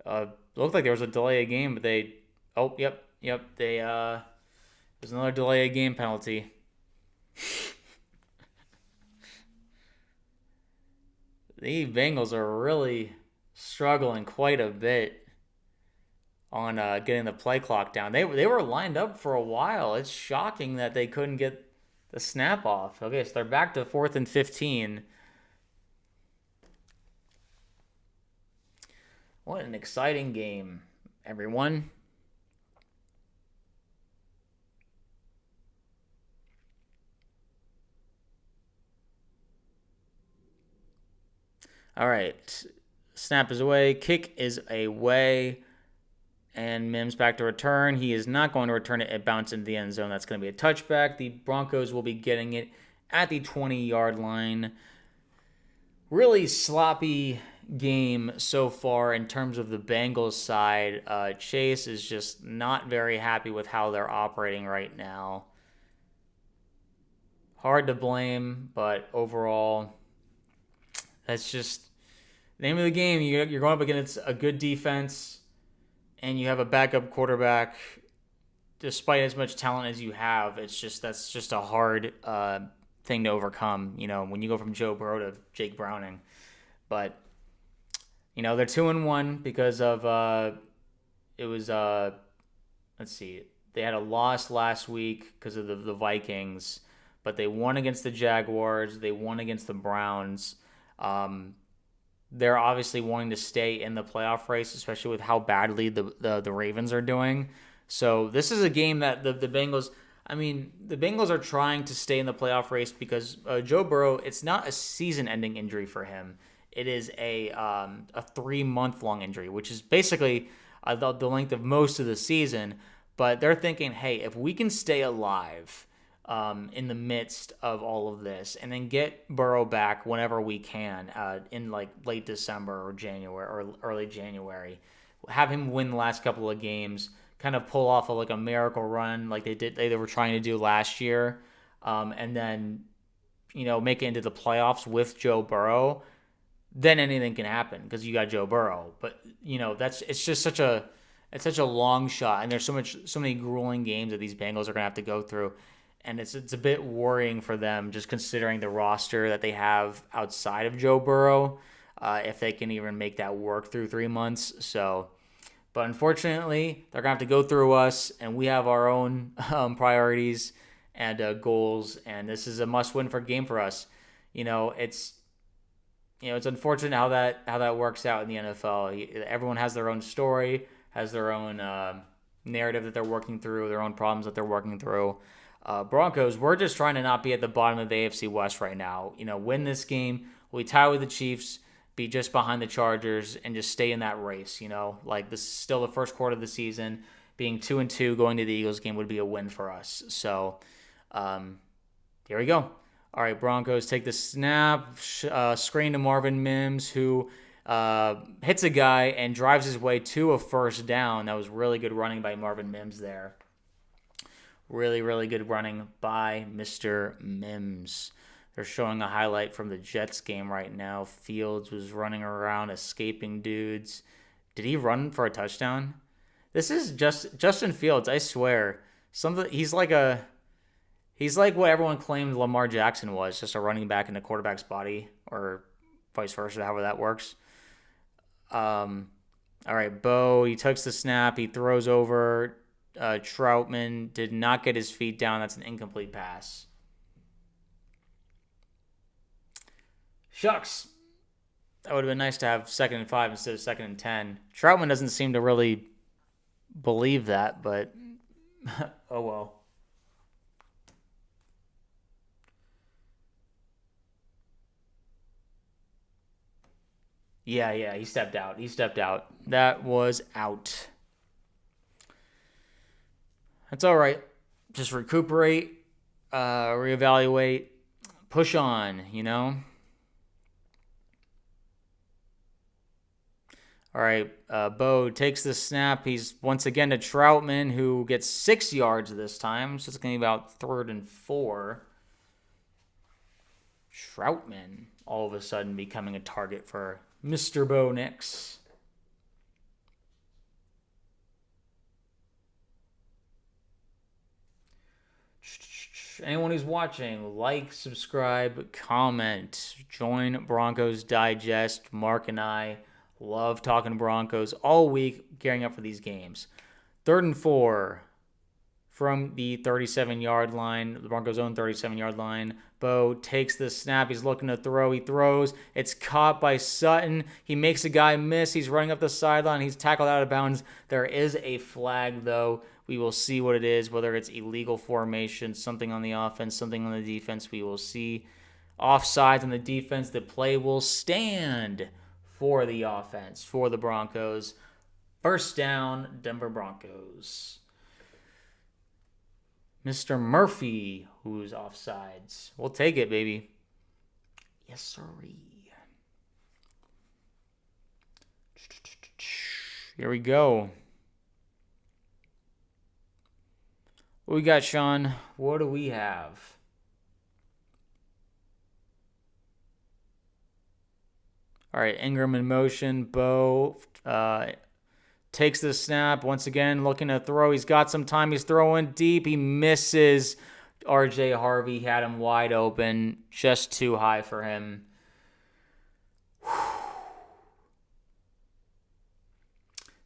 Looked like there was a delay of game, but there's another delay of game penalty. The Bengals are really struggling quite a bit on getting the play clock down. They were lined up for a while. It's shocking that they couldn't get the snap off. Okay, so they're back to 4th and 15. What an exciting game, everyone. All right. Snap is away. Kick is away. And Mims back to return. He is not going to return it. It bounced into the end zone. That's going to be a touchback. The Broncos will be getting it at the 20-yard line. Really sloppy game so far in terms of the Bengals side. Chase is just not very happy with how they're operating right now. Hard to blame, but overall, that's just the name of the game. You're going up against a good defense, and you have a backup quarterback. Despite as much talent as you have, that's just a hard thing to overcome. When you go from Joe Burrow to Jake Browning, but they're 2-1 because of let's see, they had a loss last week because of the Vikings, but they won against the Jaguars. They won against the Browns. They're obviously wanting to stay in the playoff race, especially with how badly the Ravens are doing. So this is a game that the Bengals, the Bengals are trying to stay in the playoff race because Joe Burrow, it's not a season-ending injury for him. It is a 3-month-long injury, which is basically the length of most of the season. But they're thinking, hey, if we can stay alive in the midst of all of this, and then get Burrow back whenever we can in like late December or January or early January, have him win the last couple of games, kind of pull off like a miracle run like they were trying to do last year, and then make it into the playoffs with Joe Burrow, then anything can happen because you got Joe Burrow. But it's just such a long shot, and there's so many grueling games that these Bengals are gonna have to go through, and it's a bit worrying for them just considering the roster that they have outside of Joe Burrow, if they can even make that work through 3 months. So, but unfortunately, they're gonna have to go through us, and we have our own priorities and goals, and this is a must-win game for us. It's unfortunate how that works out in the NFL. Everyone has their own story, has their own narrative that they're working through, their own problems that they're working through. Broncos, we're just trying to not be at the bottom of the AFC West right now. Win this game, we tie with the Chiefs, be just behind the Chargers, and just stay in that race. Like this is still the first quarter of the season. Being 2-2 going to the Eagles game would be a win for us. So, here we go. All right, Broncos take the snap, screen to Marvin Mims, who hits a guy and drives his way to a first down. That was really good running by Marvin Mims there. Really, really good running by Mr. Mims. They're showing a highlight from the Jets game right now. Fields was running around, escaping dudes. Did he run for a touchdown? This is Justin Fields, I swear. He's like what everyone claimed Lamar Jackson was, just a running back in the quarterback's body, or vice versa, however that works. All right, Bo, he takes the snap, he throws over. Troutman did not get his feet down. That's an incomplete pass. Shucks. That would have been nice to have 2nd and 5 instead of 2nd and 10. Troutman doesn't seem to really believe that, but oh well. Yeah, he stepped out. That was out. That's all right. Just recuperate, reevaluate, push on, All right, Bo takes the snap. He's once again to Troutman, who gets 6 yards this time. So it's going to be about 3rd and 4. Troutman all of a sudden becoming a target for Mr. Bo Nix. Anyone who's watching, like, subscribe, comment, join Broncos Digest. Mark and I love talking Broncos all week, gearing up for these games. 3rd and 4 from the 37-yard line, the Broncos' own 37-yard line. Bo takes the snap. He's looking to throw. He throws. It's caught by Sutton. He makes a guy miss. He's running up the sideline. He's tackled out of bounds. There is a flag, though. We will see what it is, whether it's illegal formation, something on the offense, something on the defense. We will see. Offsides on the defense. The play will stand for the offense, for the Broncos. First down, Denver Broncos. Mr. Murphy, who's offsides. We'll take it, baby. Yes, sirree. Here we go. What we got, Sean? What do we have? All right, Ingram in motion. Bo takes the snap. Once again, looking to throw. He's got some time. He's throwing deep. He misses. RJ Harvery had him wide open. Just too high for him.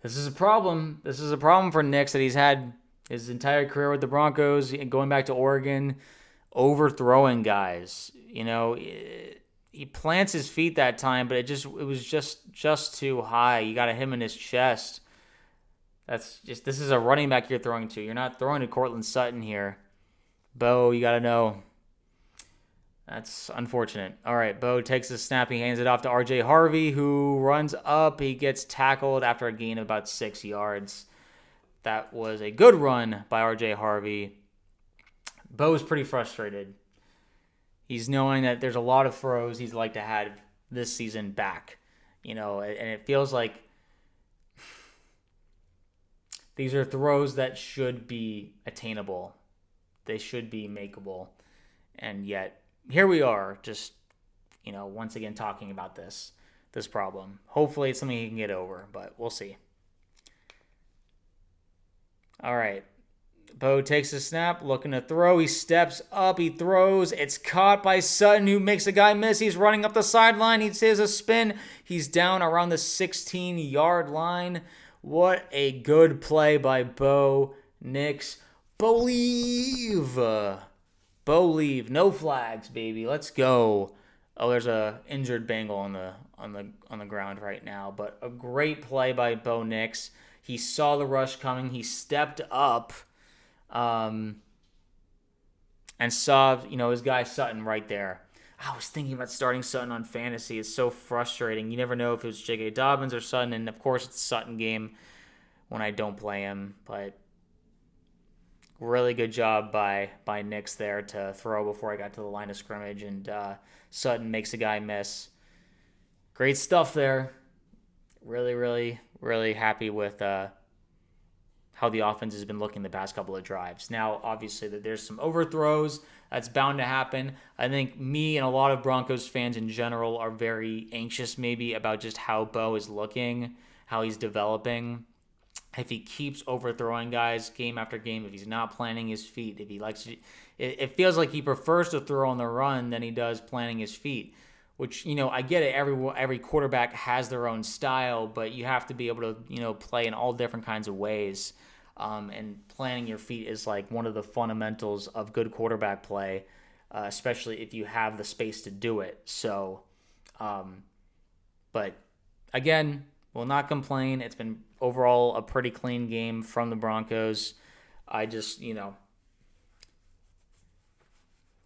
This is a problem. This is a problem for Nix that he's had his entire career with the Broncos, going back to Oregon, overthrowing guys. He plants his feet that time, but it was just too high. You got to hit him in his chest. This is a running back you're throwing to. You're not throwing to Courtland Sutton here. Bo, you got to know. That's unfortunate. All right, Bo takes the snap. He hands it off to RJ Harvery, who runs up. He gets tackled after a gain of about 6 yards. That was a good run by RJ Harvery. Bo's pretty frustrated. He's knowing that there's a lot of throws he'd like to have this season back. And it feels like these are throws that should be attainable. They should be makeable. And yet here we are, just, once again talking about this problem. Hopefully it's something he can get over, but we'll see. All right. Bo takes a snap, looking to throw. He steps up, he throws. It's caught by Sutton, who makes a guy miss. He's running up the sideline. He says a spin. He's down around the 16-yard line. What a good play by Bo Nix. Believe. No flags, baby. Let's go. Oh, there's a injured Bengal on the ground right now, but a great play by Bo Nix. He saw the rush coming. He stepped up. And saw, his guy Sutton right there. I was thinking about starting Sutton on fantasy. It's so frustrating. You never know if it was J.K. Dobbins or Sutton, and of course it's a Sutton game when I don't play him. But really good job by Nix there to throw before I got to the line of scrimmage, and Sutton makes a guy miss. Great stuff there. Really, really, really happy with how the offense has been looking the past couple of drives. Now, obviously, there's some overthrows. That's bound to happen. I think me and a lot of Broncos fans in general are very anxious maybe about just how Bo is looking, how he's developing. If he keeps overthrowing guys game after game, if he's not planting his feet, if he likes to, it feels like he prefers to throw on the run than he does planting his feet. Which, I get it. Every quarterback has their own style, but you have to be able to, play in all different kinds of ways. And planting your feet is like one of the fundamentals of good quarterback play, especially if you have the space to do it. So, but again, will not complain. It's been overall a pretty clean game from the Broncos. I just,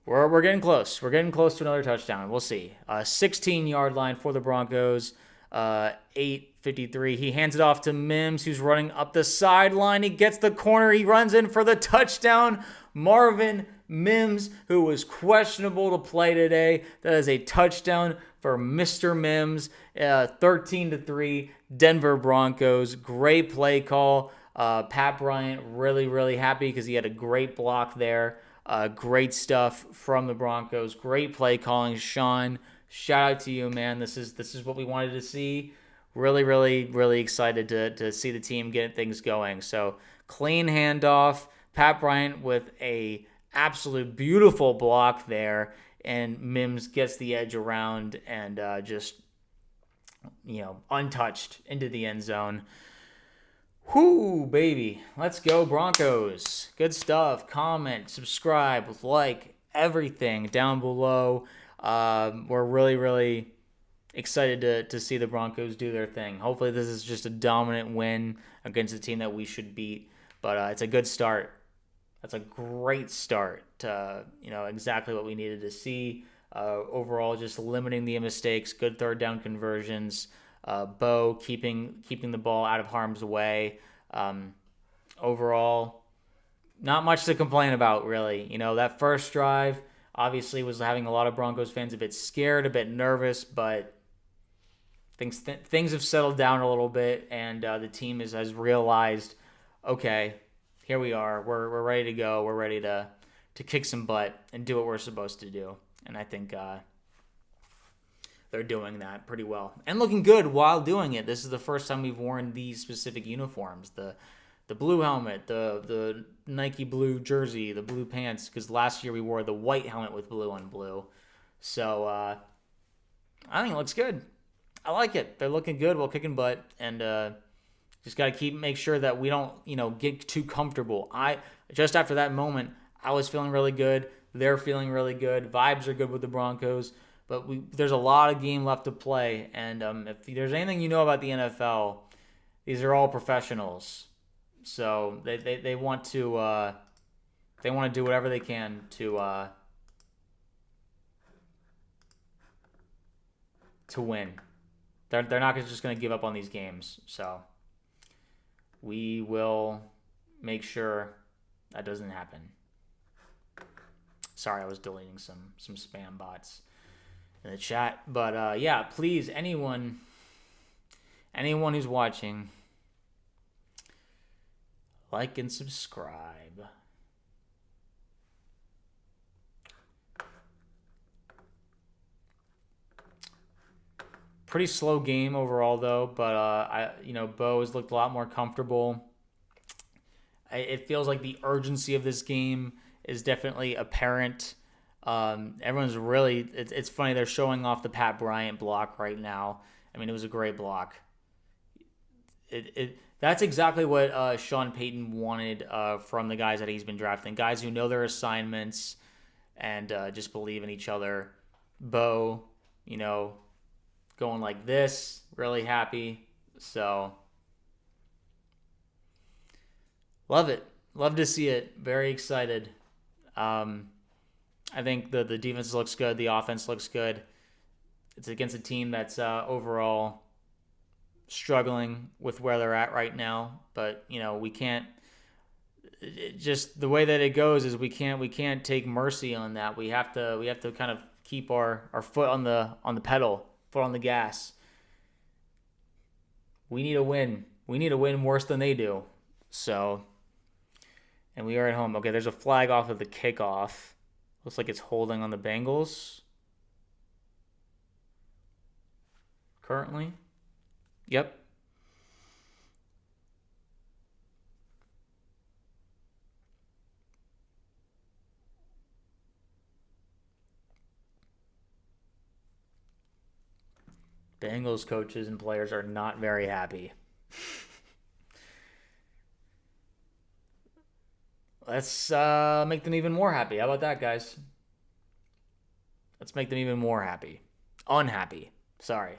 we're getting close. We're getting close to another touchdown. We'll see. 16-yard line for the Broncos. 8:53. He hands it off to Mims, who's running up the sideline. He gets the corner. He runs in for the touchdown. Marvin Mims, who was questionable to play today. That is a touchdown for Mr. Mims. 13-3. Denver Broncos. Great play call. Pat Bryant really, really happy because he had a great block there. Great stuff from the Broncos. Great play calling, Sean. Shout out to you, man. This is what we wanted to see. Really, really, really excited to see the team get things going. So clean handoff. Pat Bryant with a absolute beautiful block there, and Mims gets the edge around and just untouched into the end zone. Whoo, baby. Let's go, Broncos. Good stuff. Comment, subscribe, like, everything down below. We're really, really excited to see the Broncos do their thing. Hopefully this is just a dominant win against a team that we should beat. But it's a good start. That's a great start to, exactly what we needed to see. Overall, just limiting the mistakes, good third down conversions. Bo keeping the ball out of harm's way. Overall, not much to complain about, really. That first drive obviously was having a lot of Broncos fans a bit scared, a bit nervous, but things have settled down a little bit, and the team has realized, okay, here we are. We're ready to go. We're ready to kick some butt and do what we're supposed to do. And I think they're doing that pretty well and looking good while doing it. This is the first time we've worn these specific uniforms, the blue helmet, the Nike blue jersey, the blue pants, because last year we wore the white helmet with blue on blue. So I think it looks good. I like it. They're looking good while kicking butt, and just got to make sure that we don't get too comfortable. Just after that moment, I was feeling really good. They're feeling really good. Vibes are good with the Broncos. But there's a lot of game left to play, and if there's anything you know about the NFL, these are all professionals. So they want to do whatever they can to win. They're not just going to give up on these games. So we will make sure that doesn't happen. Sorry, I was deleting some spam bots in the chat. But yeah, please, anyone who's watching, like and subscribe. Pretty slow game overall though, but Bo has looked a lot more comfortable. It feels like the urgency of this game is definitely apparent. Everyone's really it's funny they're showing off the Pat Bryant block right now. I mean, it was a great block. That's exactly what Sean Payton wanted from the guys that he's been drafting. Guys who know their assignments and just believe in each other. Bo, going like this, really happy. So, love it. Love to see it. Very excited. I think the defense looks good. The offense looks good. It's against a team that's overall struggling with where they're at right now. But we can't. Just the way that it goes is we can't take mercy on that. We have to kind of keep our foot on the pedal, foot on the gas. We need a win. We need a win worse than they do. So, and we are at home. Okay, there's a flag off of the kickoff. Looks like it's holding on the Bengals. Currently. Yep. Bengals coaches and players are not very happy. Let's make them even more happy. How about that, guys? Let's make them even more happy. Unhappy. Sorry.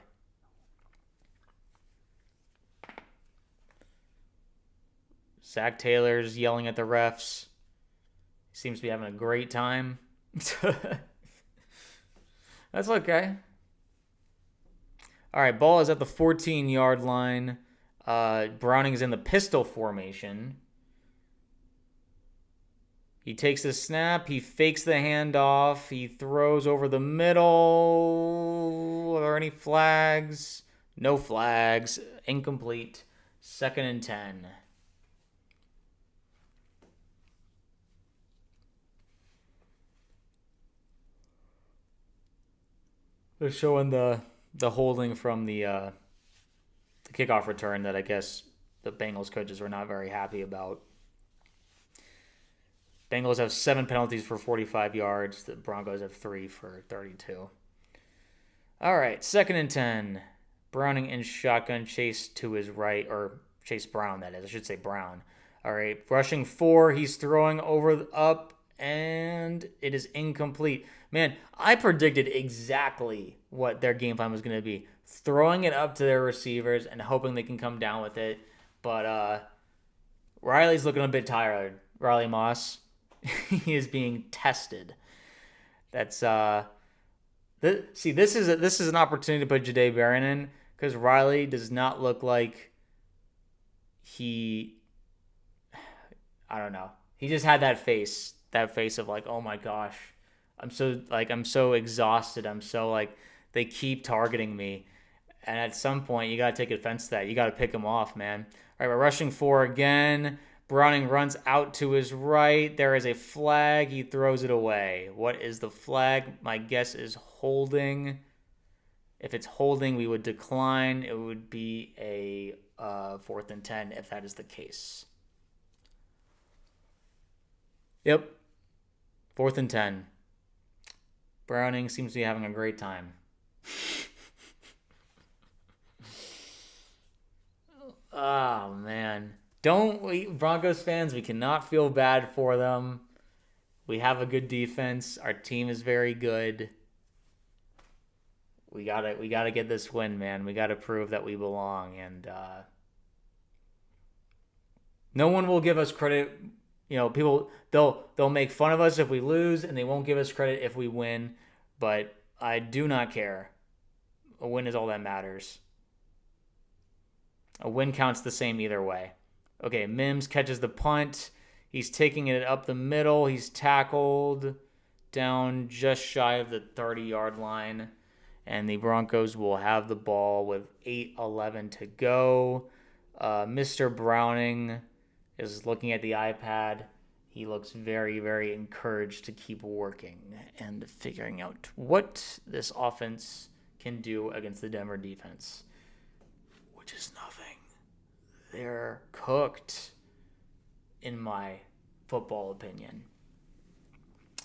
Zach Taylor's yelling at the refs. He seems to be having a great time. That's okay. All right, ball is at the 14-yard line. Browning's in the pistol formation. He takes the snap. He fakes the handoff. He throws over the middle. Are there any flags? No flags. Incomplete. 2nd and 10. They're showing the holding from the kickoff return that I guess the Bengals coaches were not very happy about. Bengals have 7 penalties for 45 yards. The Broncos have 3 for 32. All right, 2nd and 10. Browning in shotgun, Chase to his right, or Chase Brown, that is. I should say Brown. All right, rushing 4. He's throwing up, and it is incomplete. Man, I predicted exactly what their game plan was going to be. Throwing it up to their receivers and hoping they can come down with it. But Riley's looking a bit tired. Riley Moss. He is being tested. That's this is an opportunity to put Jahdae Barron in because Riley does not look like I don't know. He just had that face of like, oh my gosh, I'm so exhausted. I'm so like they keep targeting me, and at some point you gotta take offense to that. You gotta pick him off, man. All right, we're rushing 4 again. Browning runs out to his right. There is a flag. He throws it away. What is the flag? My guess is holding. If it's holding, we would decline. It would be a 4th and 10 if that is the case. Yep. 4th and 10. Browning seems to be having a great time. Oh, man. Broncos fans, we cannot feel bad for them. We have a good defense. Our team is very good. We gotta get this win, man. We gotta prove that we belong, and no one will give us credit. People they'll make fun of us if we lose, and they won't give us credit if we win. But I do not care. A win is all that matters. A win counts the same either way. Okay, Mims catches the punt. He's taking it up the middle. He's tackled down just shy of the 30-yard line. And the Broncos will have the ball with 8:11 to go. Mr. Browning is looking at the iPad. He looks very, very encouraged to keep working and figuring out what this offense can do against the Denver defense, which is nothing. They're cooked, in my football opinion.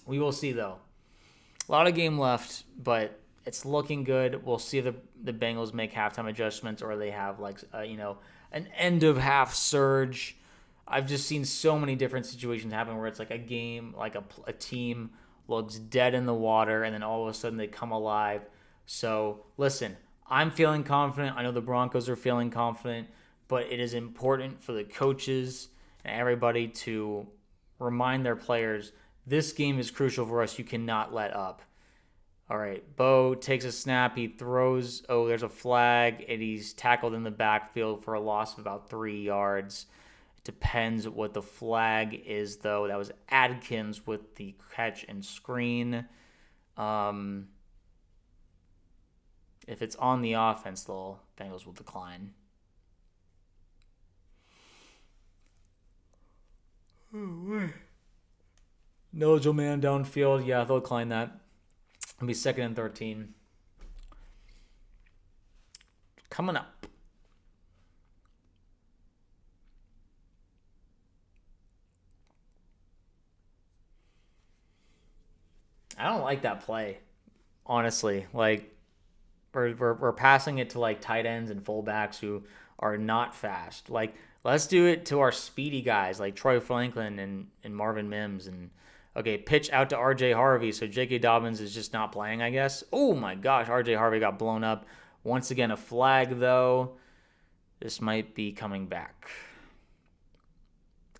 We will see, though. A lot of game left, but it's looking good. We'll see if the Bengals make halftime adjustments or they have an end of half surge. I've just seen so many different situations happen where it's like a game, like a team looks dead in the water and then all of a sudden they come alive. So listen, I'm feeling confident. I know the Broncos are feeling confident, but it is important for the coaches and everybody to remind their players, this game is crucial for us. You cannot let up. All right, Bo takes a snap. He throws. Oh, there's a flag, and he's tackled in the backfield for a loss of about 3 yards. It depends what the flag is, though. That was Adkins with the catch and screen. If it's on the offense, the Bengals will decline. Eligible man downfield. Yeah, they'll decline that. It'll be 2nd and 13. Coming up. I don't like that play, honestly. Like, we're passing it to like tight ends and fullbacks who are not fast. Like, let's do it to our speedy guys like Troy Franklin and Marvin Mims. And okay, pitch out to RJ Harvery. So J.K. Dobbins is just not playing, I guess. Oh my gosh, RJ Harvery got blown up. Once again, a flag though. This might be coming back.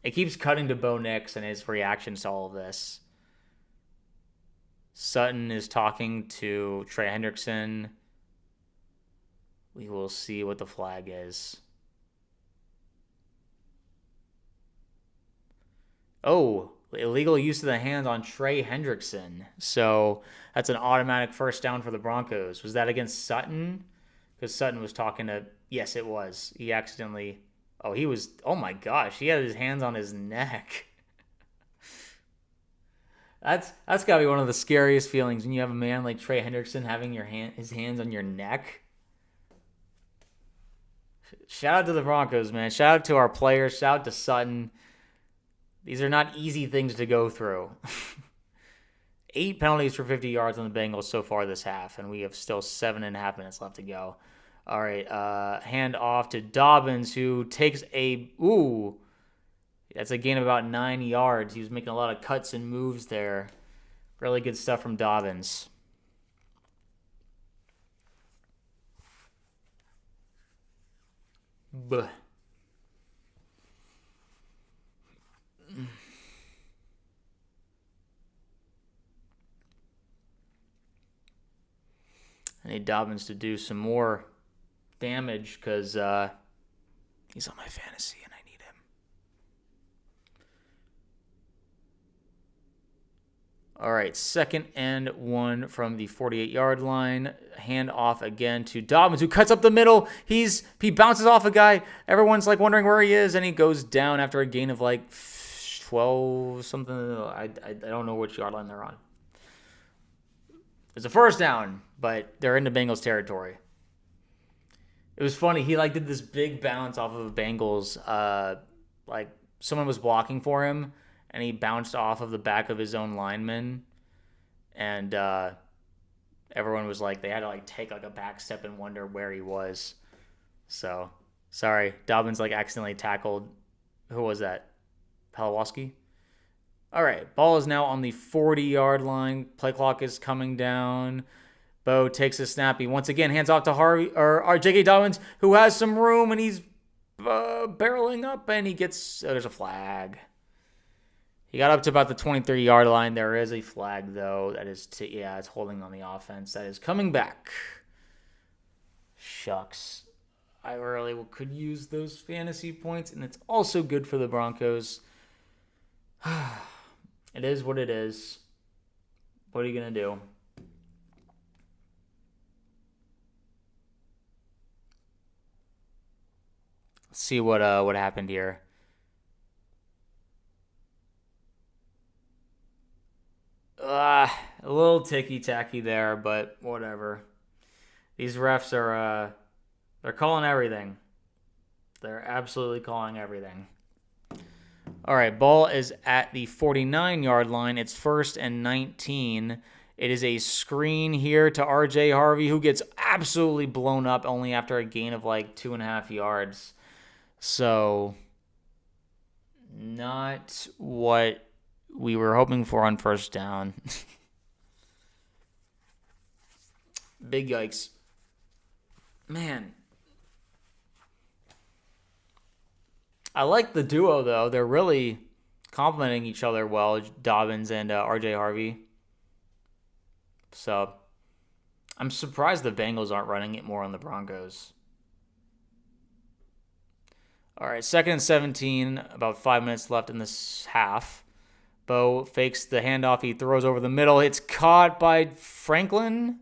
It keeps cutting to Bo Nix and his reactions to all of this. Sutton is talking to Trey Hendrickson. We will see what the flag is. Oh, illegal use of the hands on Trey Hendrickson. So that's an automatic first down for the Broncos. Was that against Sutton? Because Sutton was talking to... Yes, it was. He accidentally... Oh my gosh. He had his hands on his neck. That's got to be one of the scariest feelings when you have a man like Trey Hendrickson having his hands on your neck. Shout out to the Broncos, man. Shout out to our players. Shout out to Sutton. These are not easy things to go through. 8 penalties for 50 yards on the Bengals so far this half, and we have still 7.5 minutes left to go. All right, hand off to Dobbins, who takes that's a gain of about 9 yards. He was making a lot of cuts and moves there. Really good stuff from Dobbins. Buh. I need Dobbins to do some more damage because he's on my fantasy and I need him. All right, 2nd and 1 from the 48-yard line. Hand off again to Dobbins, who cuts up the middle. He bounces off a guy. Everyone's like wondering where he is, and he goes down after a gain of like 12 something. I don't know which yard line they're on. It's a first down, but they're in the Bengals territory. It was funny. He did this big bounce off of the Bengals. Someone was blocking for him, and he bounced off of the back of his own lineman. And everyone was they had to take a back step and wonder where he was. So, sorry. Dobbins accidentally tackled. Who was that? Palawoski? All right, ball is now on the 40-yard line. Play clock is coming down. Bo takes a snap. He once again hands off to J.K. Dobbins, who has some room, and he's barreling up, and he gets... there's a flag. He got up to about the 23-yard line. There is a flag, though. That is... it's holding on the offense. That is coming back. Shucks. I really could use those fantasy points, and it's also good for the Broncos. It is what it is. What are you going to do? Let's see what happened here. A little ticky-tacky there, but whatever. These refs are they're calling everything. They're absolutely calling everything. All right, ball is at the 49-yard line. It's 1st and 19. It is a screen here to RJ Harvery, who gets absolutely blown up only after a gain of like 2.5 yards. So, not what we were hoping for on first down. Big yikes. Man. I like the duo, though. They're really complementing each other well, Dobbins and RJ Harvery. So, I'm surprised the Bengals aren't running it more on the Broncos. All right, 2nd and 17, about 5 minutes left in this half. Bo fakes the handoff. He throws over the middle. It's caught by Franklin.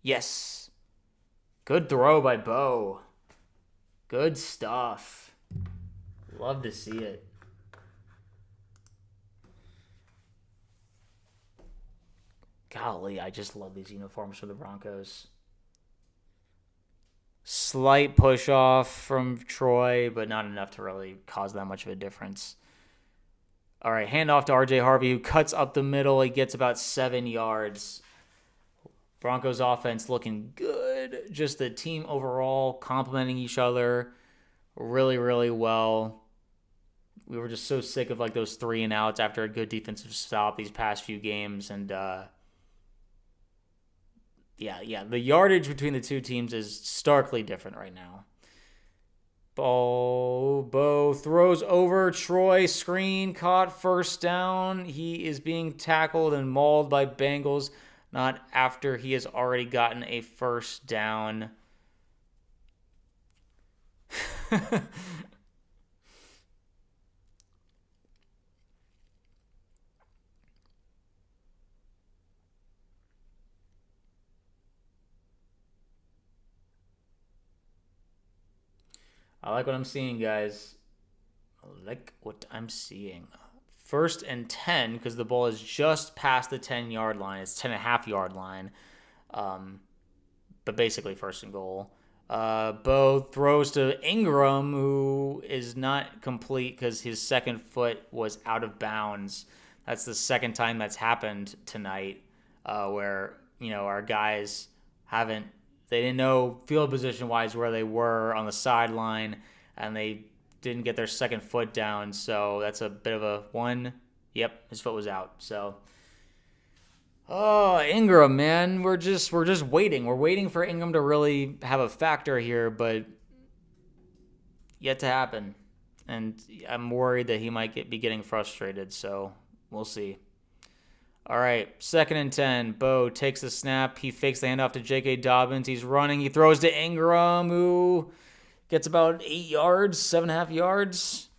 Yes. Good throw by Bo. Good stuff. Love to see it. Golly, I just love these uniforms for the Broncos. Slight push off from Troy, but not enough to really cause that much of a difference. All right, handoff to RJ Harvery, who cuts up the middle. He gets about 7 yards. Broncos offense looking good. Just the team overall complementing each other really, really well. We were just so sick of like those 3 and outs after a good defensive stop these past few games. And yeah, the yardage between the two teams is starkly different right now. Bo throws over Troy, screen, caught, first down. He is being tackled and mauled by Bengals, not after he has already gotten a first down. I like what I'm seeing, guys. I like what I'm seeing. 1st and 10, because the ball is just past the 10-yard line. It's 10.5-yard line. But basically 1st and goal. Bo throws to Ingram, who is not complete because his second foot was out of bounds. That's the second time that's happened tonight, where our guys they didn't know field position wise where they were on the sideline, and they didn't get their second foot down. So that's a bit of a one. Yep, his foot was out. So, Ingram, man, we're just waiting. We're waiting for Ingram to really have a factor here, but yet to happen. And I'm worried that he might be getting frustrated. So we'll see. All right, 2nd and 10. Bo takes the snap. He fakes the handoff to J.K. Dobbins. He's running. He throws to Ingram, who gets about 8 yards, 7.5 yards.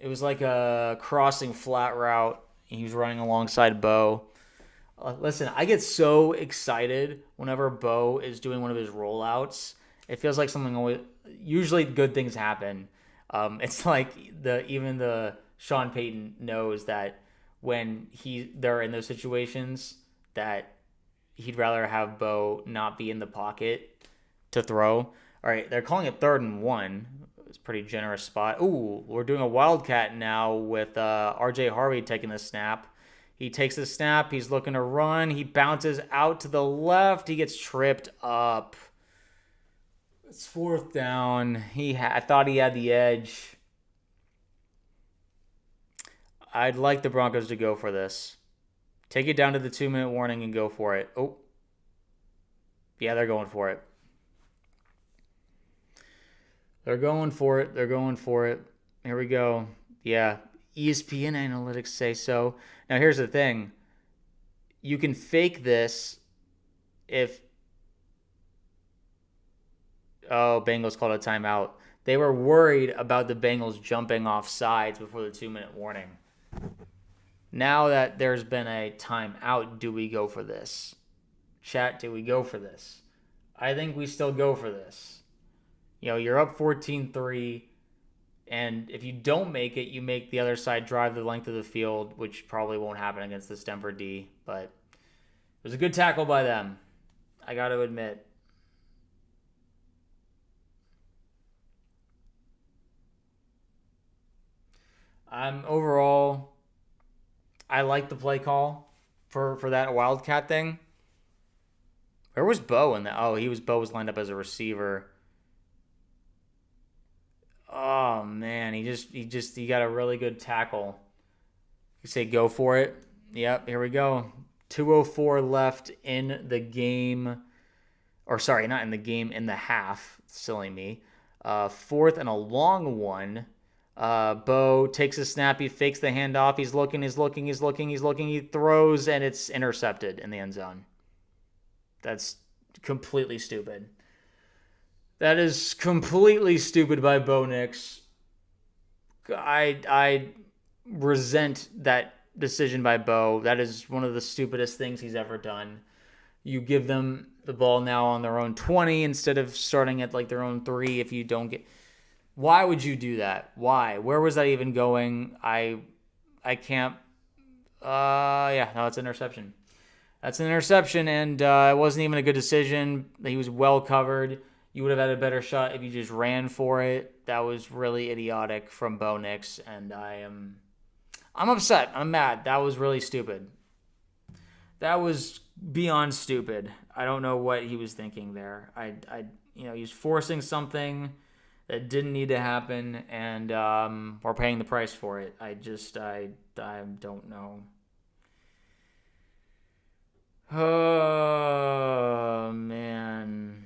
It was like a crossing flat route. He was running alongside Bo. Listen, I get so excited whenever Bo is doing one of his rollouts. It feels like usually good things happen. It's like even the Sean Payton knows that when they're in those situations that he'd rather have Bo not be in the pocket to throw. All right, they're calling it 3rd and 1. It's a pretty generous spot. Ooh, we're doing a wildcat now with RJ Harvery taking the snap. He takes the snap. He's looking to run. He bounces out to the left. He gets tripped up. It's 4th down. I thought he had the edge. I'd like the Broncos to go for this. Take it down to the 2-minute warning and go for it. Oh. Yeah, they're going for it. They're going for it. Here we go. Yeah, ESPN analytics say so. Now, here's the thing. You can fake this if... Oh, Bengals called a timeout. They were worried about the Bengals jumping off sides before the 2-minute warning. Now that there's been a timeout, do we go for this? Chat, do we go for this? I think we still go for this. You're up 14-3, and if you don't make it, you make the other side drive the length of the field, which probably won't happen against this Denver D. But was a good tackle by them. I got to admit. Overall, I like the play call for that Wildcat thing. Where was Bo in that? Oh, Bo was lined up as a receiver. Oh man, he got a really good tackle. You say go for it. Yep, here we go. 2:04 left in the game. Or sorry, not in the game, in the half. Silly me. Fourth and a long one. Bo takes a snap. He fakes the handoff. He's looking. He throws, and it's intercepted in the end zone. That's completely stupid. That is completely stupid by Bo Nix. I resent that decision by Bo. That is one of the stupidest things he's ever done. You give them the ball now on their own 20 instead of starting at like their own 3 if you don't get... Why would you do that? Why? Where was that even going? I can't... no, it's an interception. That's an interception, and it wasn't even a good decision. He was well covered. You would have had a better shot if you just ran for it. That was really idiotic from Bo Nix, and I'm upset. I'm mad. That was really stupid. That was beyond stupid. I don't know what he was thinking there. He was forcing something that didn't need to happen, and we're paying the price for it. I don't know. Oh, man.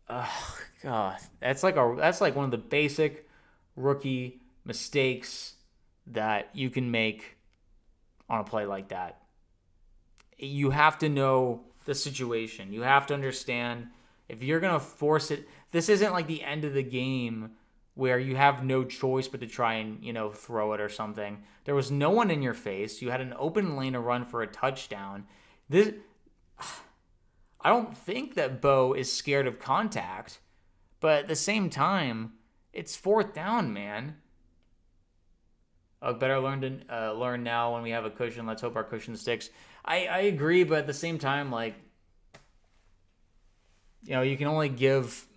Oh, God. That's like one of the basic rookie mistakes that you can make on a play like that. You have to know the situation. You have to understand if you're going to force it. This isn't like the end of the game where you have no choice but to try and, throw it or something. There was no one in your face. You had an open lane to run for a touchdown. I don't think that Bo is scared of contact, but at the same time, it's 4th down, man. Better learn now when we have a cushion. Let's hope our cushion sticks. I agree, but at the same time, you can only give,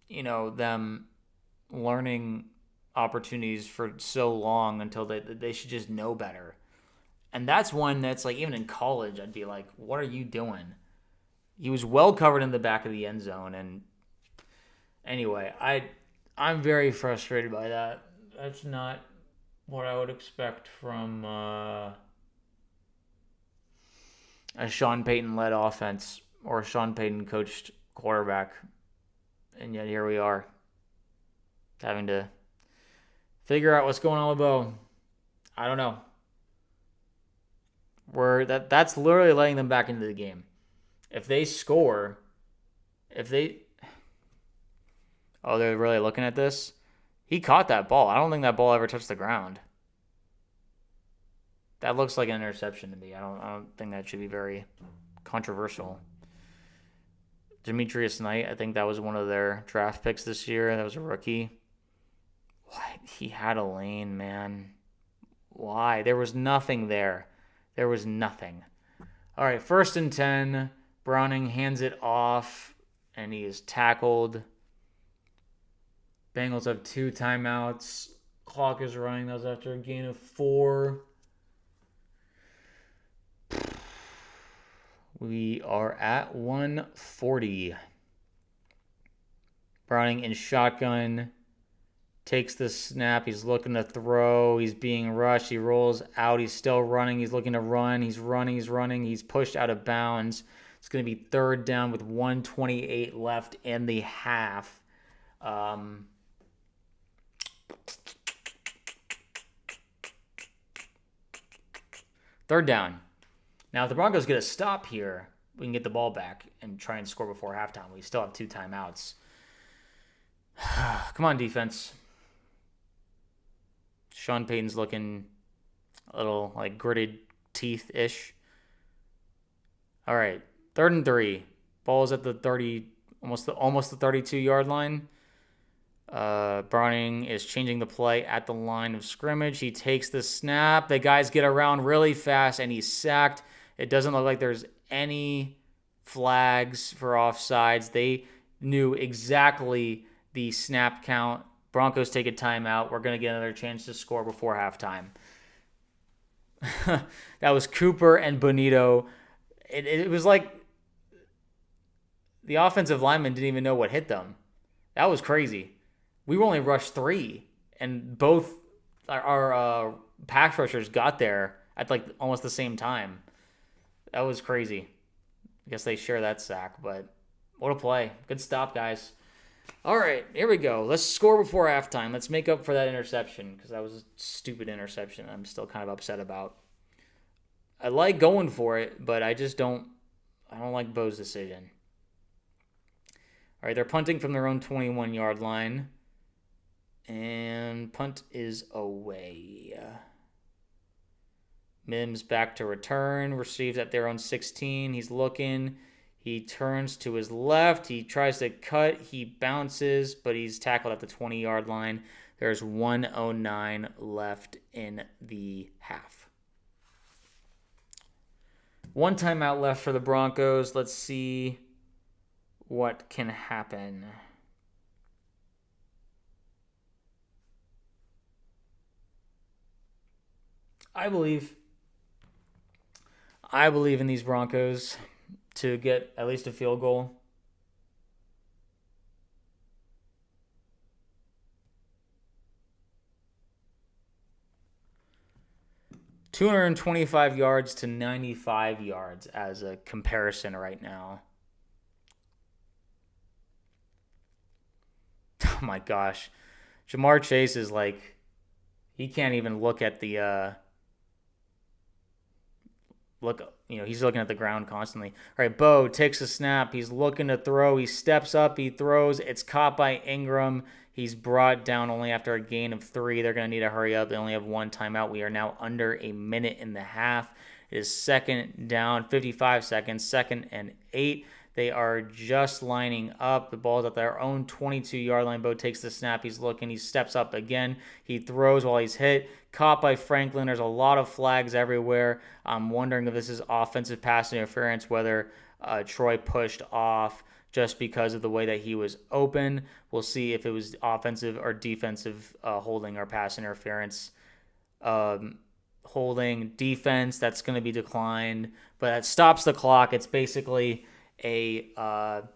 them learning opportunities for so long until they should just know better. And that's one that's even in college, I'd be like, what are you doing? He was well covered in the back of the end zone. And anyway, I'm very frustrated by that. That's not what I would expect from a Sean Payton-led offense or a Sean Payton-coached quarterback. And yet here we are, having to figure out what's going on with Bo. I don't know. That's literally letting them back into the game. If they score, they're really looking at this. He caught that ball. I don't think that ball ever touched the ground. That looks like an interception to me. I don't think that should be very controversial. Demetrius Knight, I think that was one of their draft picks this year. That was a rookie. What? He had a lane, man. Why? There was nothing there. There was nothing. All right, 1st and 10. Browning hands it off, and he is tackled. Bengals have 2 timeouts. Clock is running. That was after a gain of 4. We are at 140. Browning in shotgun. Takes the snap. He's looking to throw. He's being rushed. He rolls out. He's still running. He's looking to run. He's running. He's pushed out of bounds. It's going to be 3rd down with 1:28 left in the half. 3rd down. Now, if the Broncos get a stop here, we can get the ball back and try and score before halftime. We still have 2 timeouts. Come on, defense. Sean Payton's looking a little gritted teeth-ish. All right, 3rd and 3. Ball's at the 30, almost the 32-yard line. Browning is changing the play at the line of scrimmage. He takes the snap. The guys get around really fast, and he's sacked. It doesn't look like there's any flags for offsides. They knew exactly the snap count. Broncos take a timeout. We're going to get another chance to score before halftime. That was Cooper and Bonito. It was like the offensive linemen didn't even know what hit them. That was crazy. We were only rushed 3, and both our pass rushers got there at like almost the same time. That was crazy. I guess they share that sack, but what a play. Good stop, guys. All right, here we go. Let's score before halftime. Let's make up for that interception because that was a stupid interception I'm still kind of upset about. I like going for it, but I don't like Bo's decision. All right, they're punting from their own 21-yard line. And punt is away. Mims back to return. Receives at their own 16. He's looking. He turns to his left. He tries to cut. He bounces, but he's tackled at the 20-yard line. There's 1:09 left in the half. One timeout left for the Broncos. Let's see what can happen. I believe in these Broncos to get at least a field goal. $225 yards to 95 yards as a comparison right now. Oh my gosh. Jamar Chase is like, he can't even look at the he's looking at the ground constantly. All right, Bo takes a snap. He's looking to throw. He steps up. He throws. It's caught by Ingram. He's brought down only after a gain of 3. They're going to need to hurry up. They only have one timeout. We are now under a minute and a half. It is second down, 55 seconds, 2nd and 8. They are just lining up. The ball's at their own 22-yard line. Bo takes the snap. He's looking. He steps up again. He throws while he's hit. Caught by Franklin. There's a lot of flags everywhere. I'm wondering if this is offensive pass interference, whether Troy pushed off just because of the way that he was open. We'll see if it was offensive or defensive holding or pass interference. Holding defense, that's going to be declined. But that stops the clock. It's basically an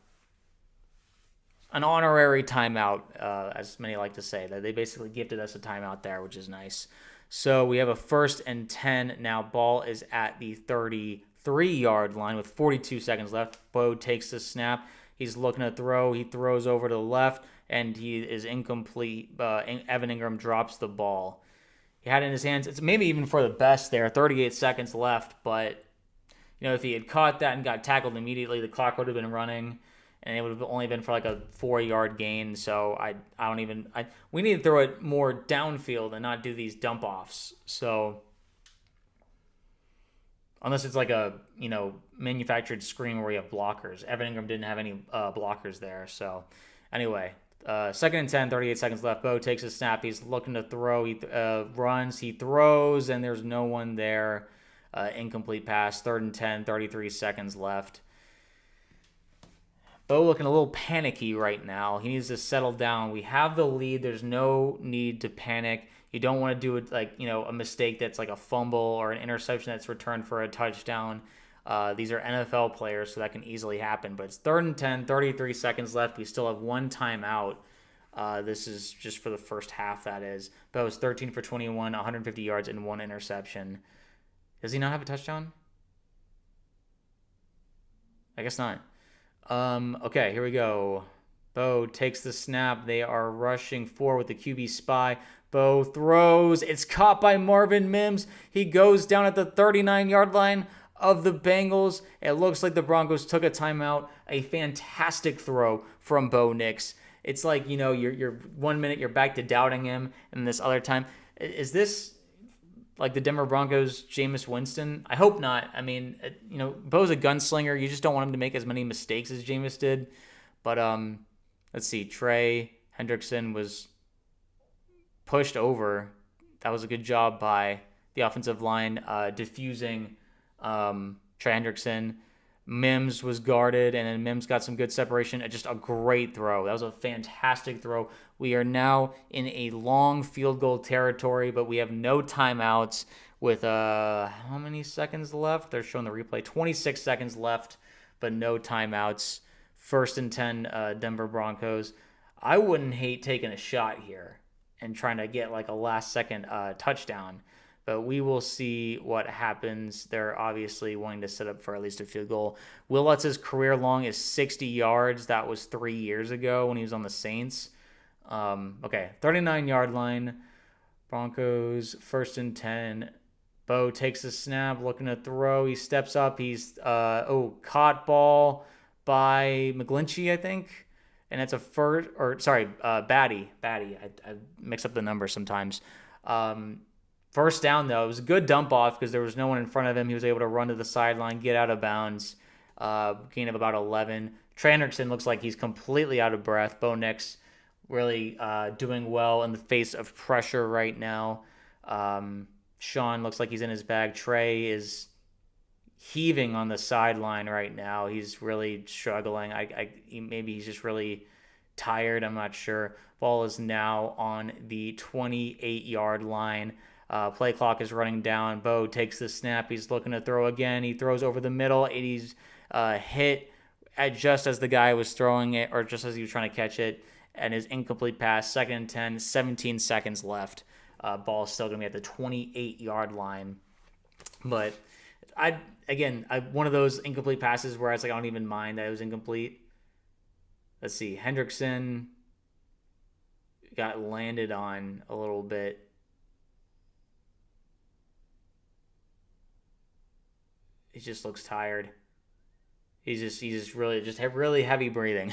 honorary timeout, as many like to say. That they basically gifted us a timeout there, which is nice. So we have a 1st and 10 now. Ball is at the 33-yard line with 42 seconds left. Bo takes the snap. He's looking to throw. He throws over to the left, and he is incomplete. Evan Ingram drops the ball. He had it in his hands. It's maybe even for the best there. 38 seconds left, but if he had caught that and got tackled immediately, the clock would have been running, and it would have only been for like a 4-yard gain. So we need to throw it more downfield and not do these dump offs. So unless it's like a manufactured screen where we have blockers, Evan Ingram didn't have any blockers there. So anyway, 2nd and 10, 38 seconds left. Bo takes a snap. He's looking to throw. He runs. He throws, and there's no one there. Incomplete pass. 3rd and 10, 33 seconds left. Bo looking a little panicky right now. He needs to settle down. We have the lead. There's no need to panic. You don't want to do it like, a mistake that's like a fumble or an interception that's returned for a touchdown. These are NFL players, so that can easily happen. But it's 3rd and 10, 33 seconds left. We still have one timeout. This is just for the first half, that is. Bo was 13 for 21, 150 yards, and 1 interception. Does he not have a touchdown? I guess not. Okay, here we go. Bo takes the snap. They are rushing forward with the QB spy. Bo throws. It's caught by Marvin Mims. He goes down at the 39-yard line of the Bengals. It looks like the Broncos took a timeout. A fantastic throw from Bo Nix. It's like, you're 1 minute you're back to doubting him, and this other time, is this like the Denver Broncos, Jameis Winston? I hope not. I mean, Bo's a gunslinger. You just don't want him to make as many mistakes as Jameis did. But let's see. Trey Hendrickson was pushed over. That was a good job by the offensive line diffusing Trey Hendrickson. Mims was guarded, and then Mims got some good separation. Just a great throw. That was a fantastic throw. We are now in a long field goal territory, but we have no timeouts with how many seconds left? They're showing the replay. 26 seconds left, but no timeouts. 1st and 10, Denver Broncos. I wouldn't hate taking a shot here and trying to get like a last-second touchdown. But we will see what happens. They're obviously wanting to set up for at least a field goal. Will Lutz's career long is 60 yards. That was 3 years ago when he was on the Saints. Okay, 39-yard line. Broncos, 1st and 10. Bo takes a snap, looking to throw. He steps up. He's, caught ball by McGlinchey, I think. And it's a Batty. I mix up the numbers sometimes. First down, though. It was a good dump off because there was no one in front of him. He was able to run to the sideline, get out of bounds. Gain of about 11. Trey Hendrickson looks like he's completely out of breath. Bo Nix really doing well in the face of pressure right now. Sean looks like he's in his bag. Trey is heaving on the sideline right now. He's really struggling. Maybe he's just really tired. I'm not sure. Ball is now on the 28-yard line. Play clock is running down. Bo takes the snap. He's looking to throw again. He throws over the middle. He's hit just as the guy was throwing it, or just as he was trying to catch it, and his incomplete pass. 2nd and 10, 17 seconds left. Ball is still going to be at the 28-yard line. But one of those incomplete passes where it's like I don't even mind that it was incomplete. Let's see. Hendrickson got landed on a little bit. He just looks tired. He's just really heavy breathing.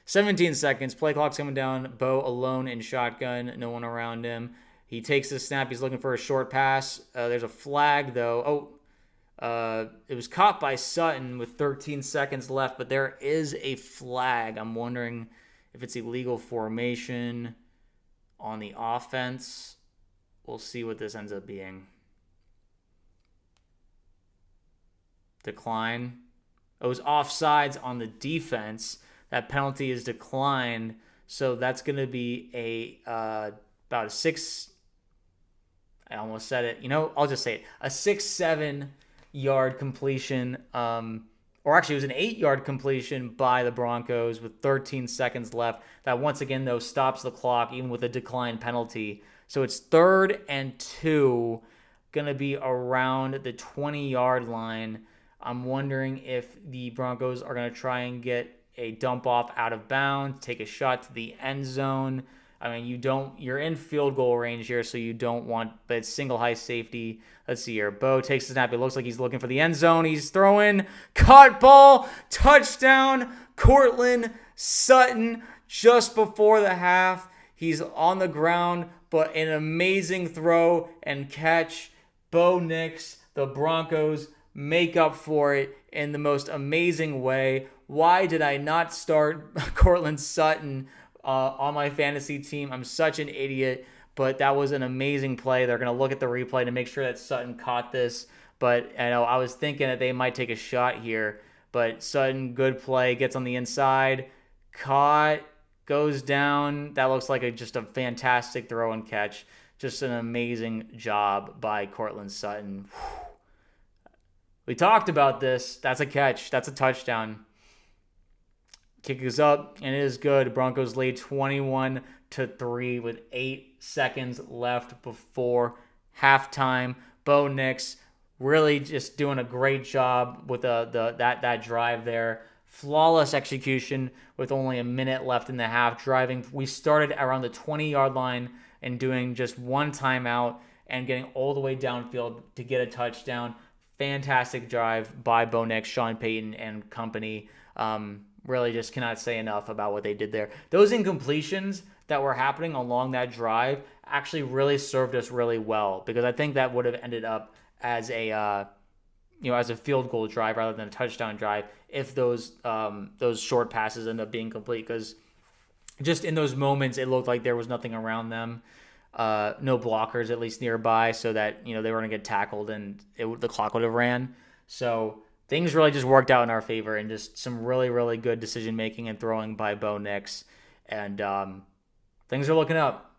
17 seconds. Play clock's coming down. Bo alone in shotgun. No one around him. He takes the snap. He's looking for a short pass. There's a flag, though. It was caught by Sutton with 13 seconds left, but there is a flag. I'm wondering if it's illegal formation on the offense. We'll see what this ends up being. Decline. It was offsides on the defense. That penalty is declined. So that's going to be about a 6. I almost said it. I'll just say it. A 6-7 yard completion. Or actually, it was an 8-yard completion by the Broncos with 13 seconds left. That once again, though, stops the clock, even with a decline penalty. So it's 3rd and 2, going to be around the 20-yard line. I'm wondering if the Broncos are going to try and get a dump off out of bounds, take a shot to the end zone. I mean, you're in field goal range here, so you don't want, but it's single high safety. Let's see here. Bo takes the snap. It looks like he's looking for the end zone. He's throwing. Caught ball. Touchdown. Courtland Sutton just before the half. He's on the ground, but an amazing throw and catch. Bo Nix, the Broncos, make up for it in the most amazing way. Why did I not start Courtland Sutton on my fantasy team? I'm such an idiot, but that was an amazing play. They're going to look at the replay to make sure that Sutton caught this, but I was thinking that they might take a shot here, but Sutton, good play, gets on the inside, caught, goes down. That looks like just a fantastic throw and catch. Just an amazing job by Courtland Sutton. We talked about this. That's a catch. That's a touchdown. Kick is up, and it is good. Broncos lead 21-3 with 8 seconds left before halftime. Bo Nix really just doing a great job with that drive there. Flawless execution with only a minute left in the half. Driving, we started around the 20-yard line and doing just one timeout and getting all the way downfield to get a touchdown. Fantastic drive by Bo Nix, Sean Payton, and company. Really just cannot say enough about what they did there. Those incompletions that were happening along that drive actually really served us really well, because I think that would have ended up as a field goal drive rather than a touchdown drive if those short passes end up being complete. Because just in those moments, it looked like there was nothing around them. No blockers, at least nearby, so that they were going to get tackled and the clock would have ran. So things really just worked out in our favor, and just some really, really good decision making and throwing by Bo Nix, and things are looking up.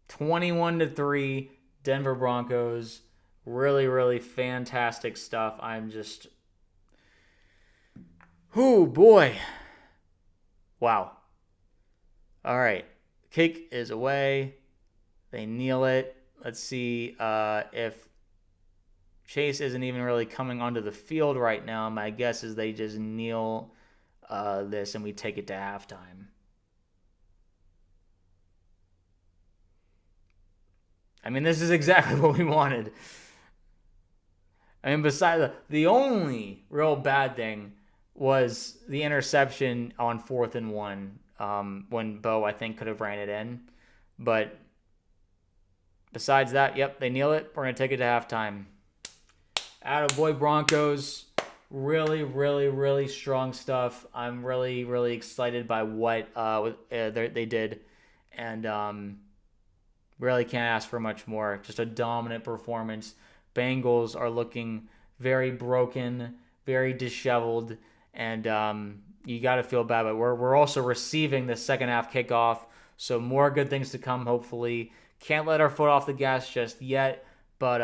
21-3, Denver Broncos. Really, really fantastic stuff. I'm just, oh boy, wow. All right, kick is away. They kneel it. Let's see if Chase isn't even really coming onto the field right now. My guess is they just kneel this and we take it to halftime. I mean, this is exactly what we wanted. I mean, besides the only real bad thing was the interception on 4th and 1 when Bo, I think, could have ran it in. But besides that, yep, they kneel it. We're going to take it to halftime. Attaboy Broncos. Really, really, really strong stuff. I'm really, really excited by what they did. And really can't ask for much more. Just a dominant performance. Bengals are looking very broken, very disheveled, and you got to feel bad. But we're also receiving the second half kickoff, so more good things to come, hopefully. Can't let our foot off the gas just yet, but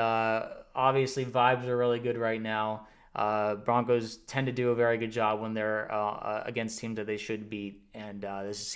obviously vibes are really good right now. Broncos tend to do a very good job when they're against teams that they should beat, and this is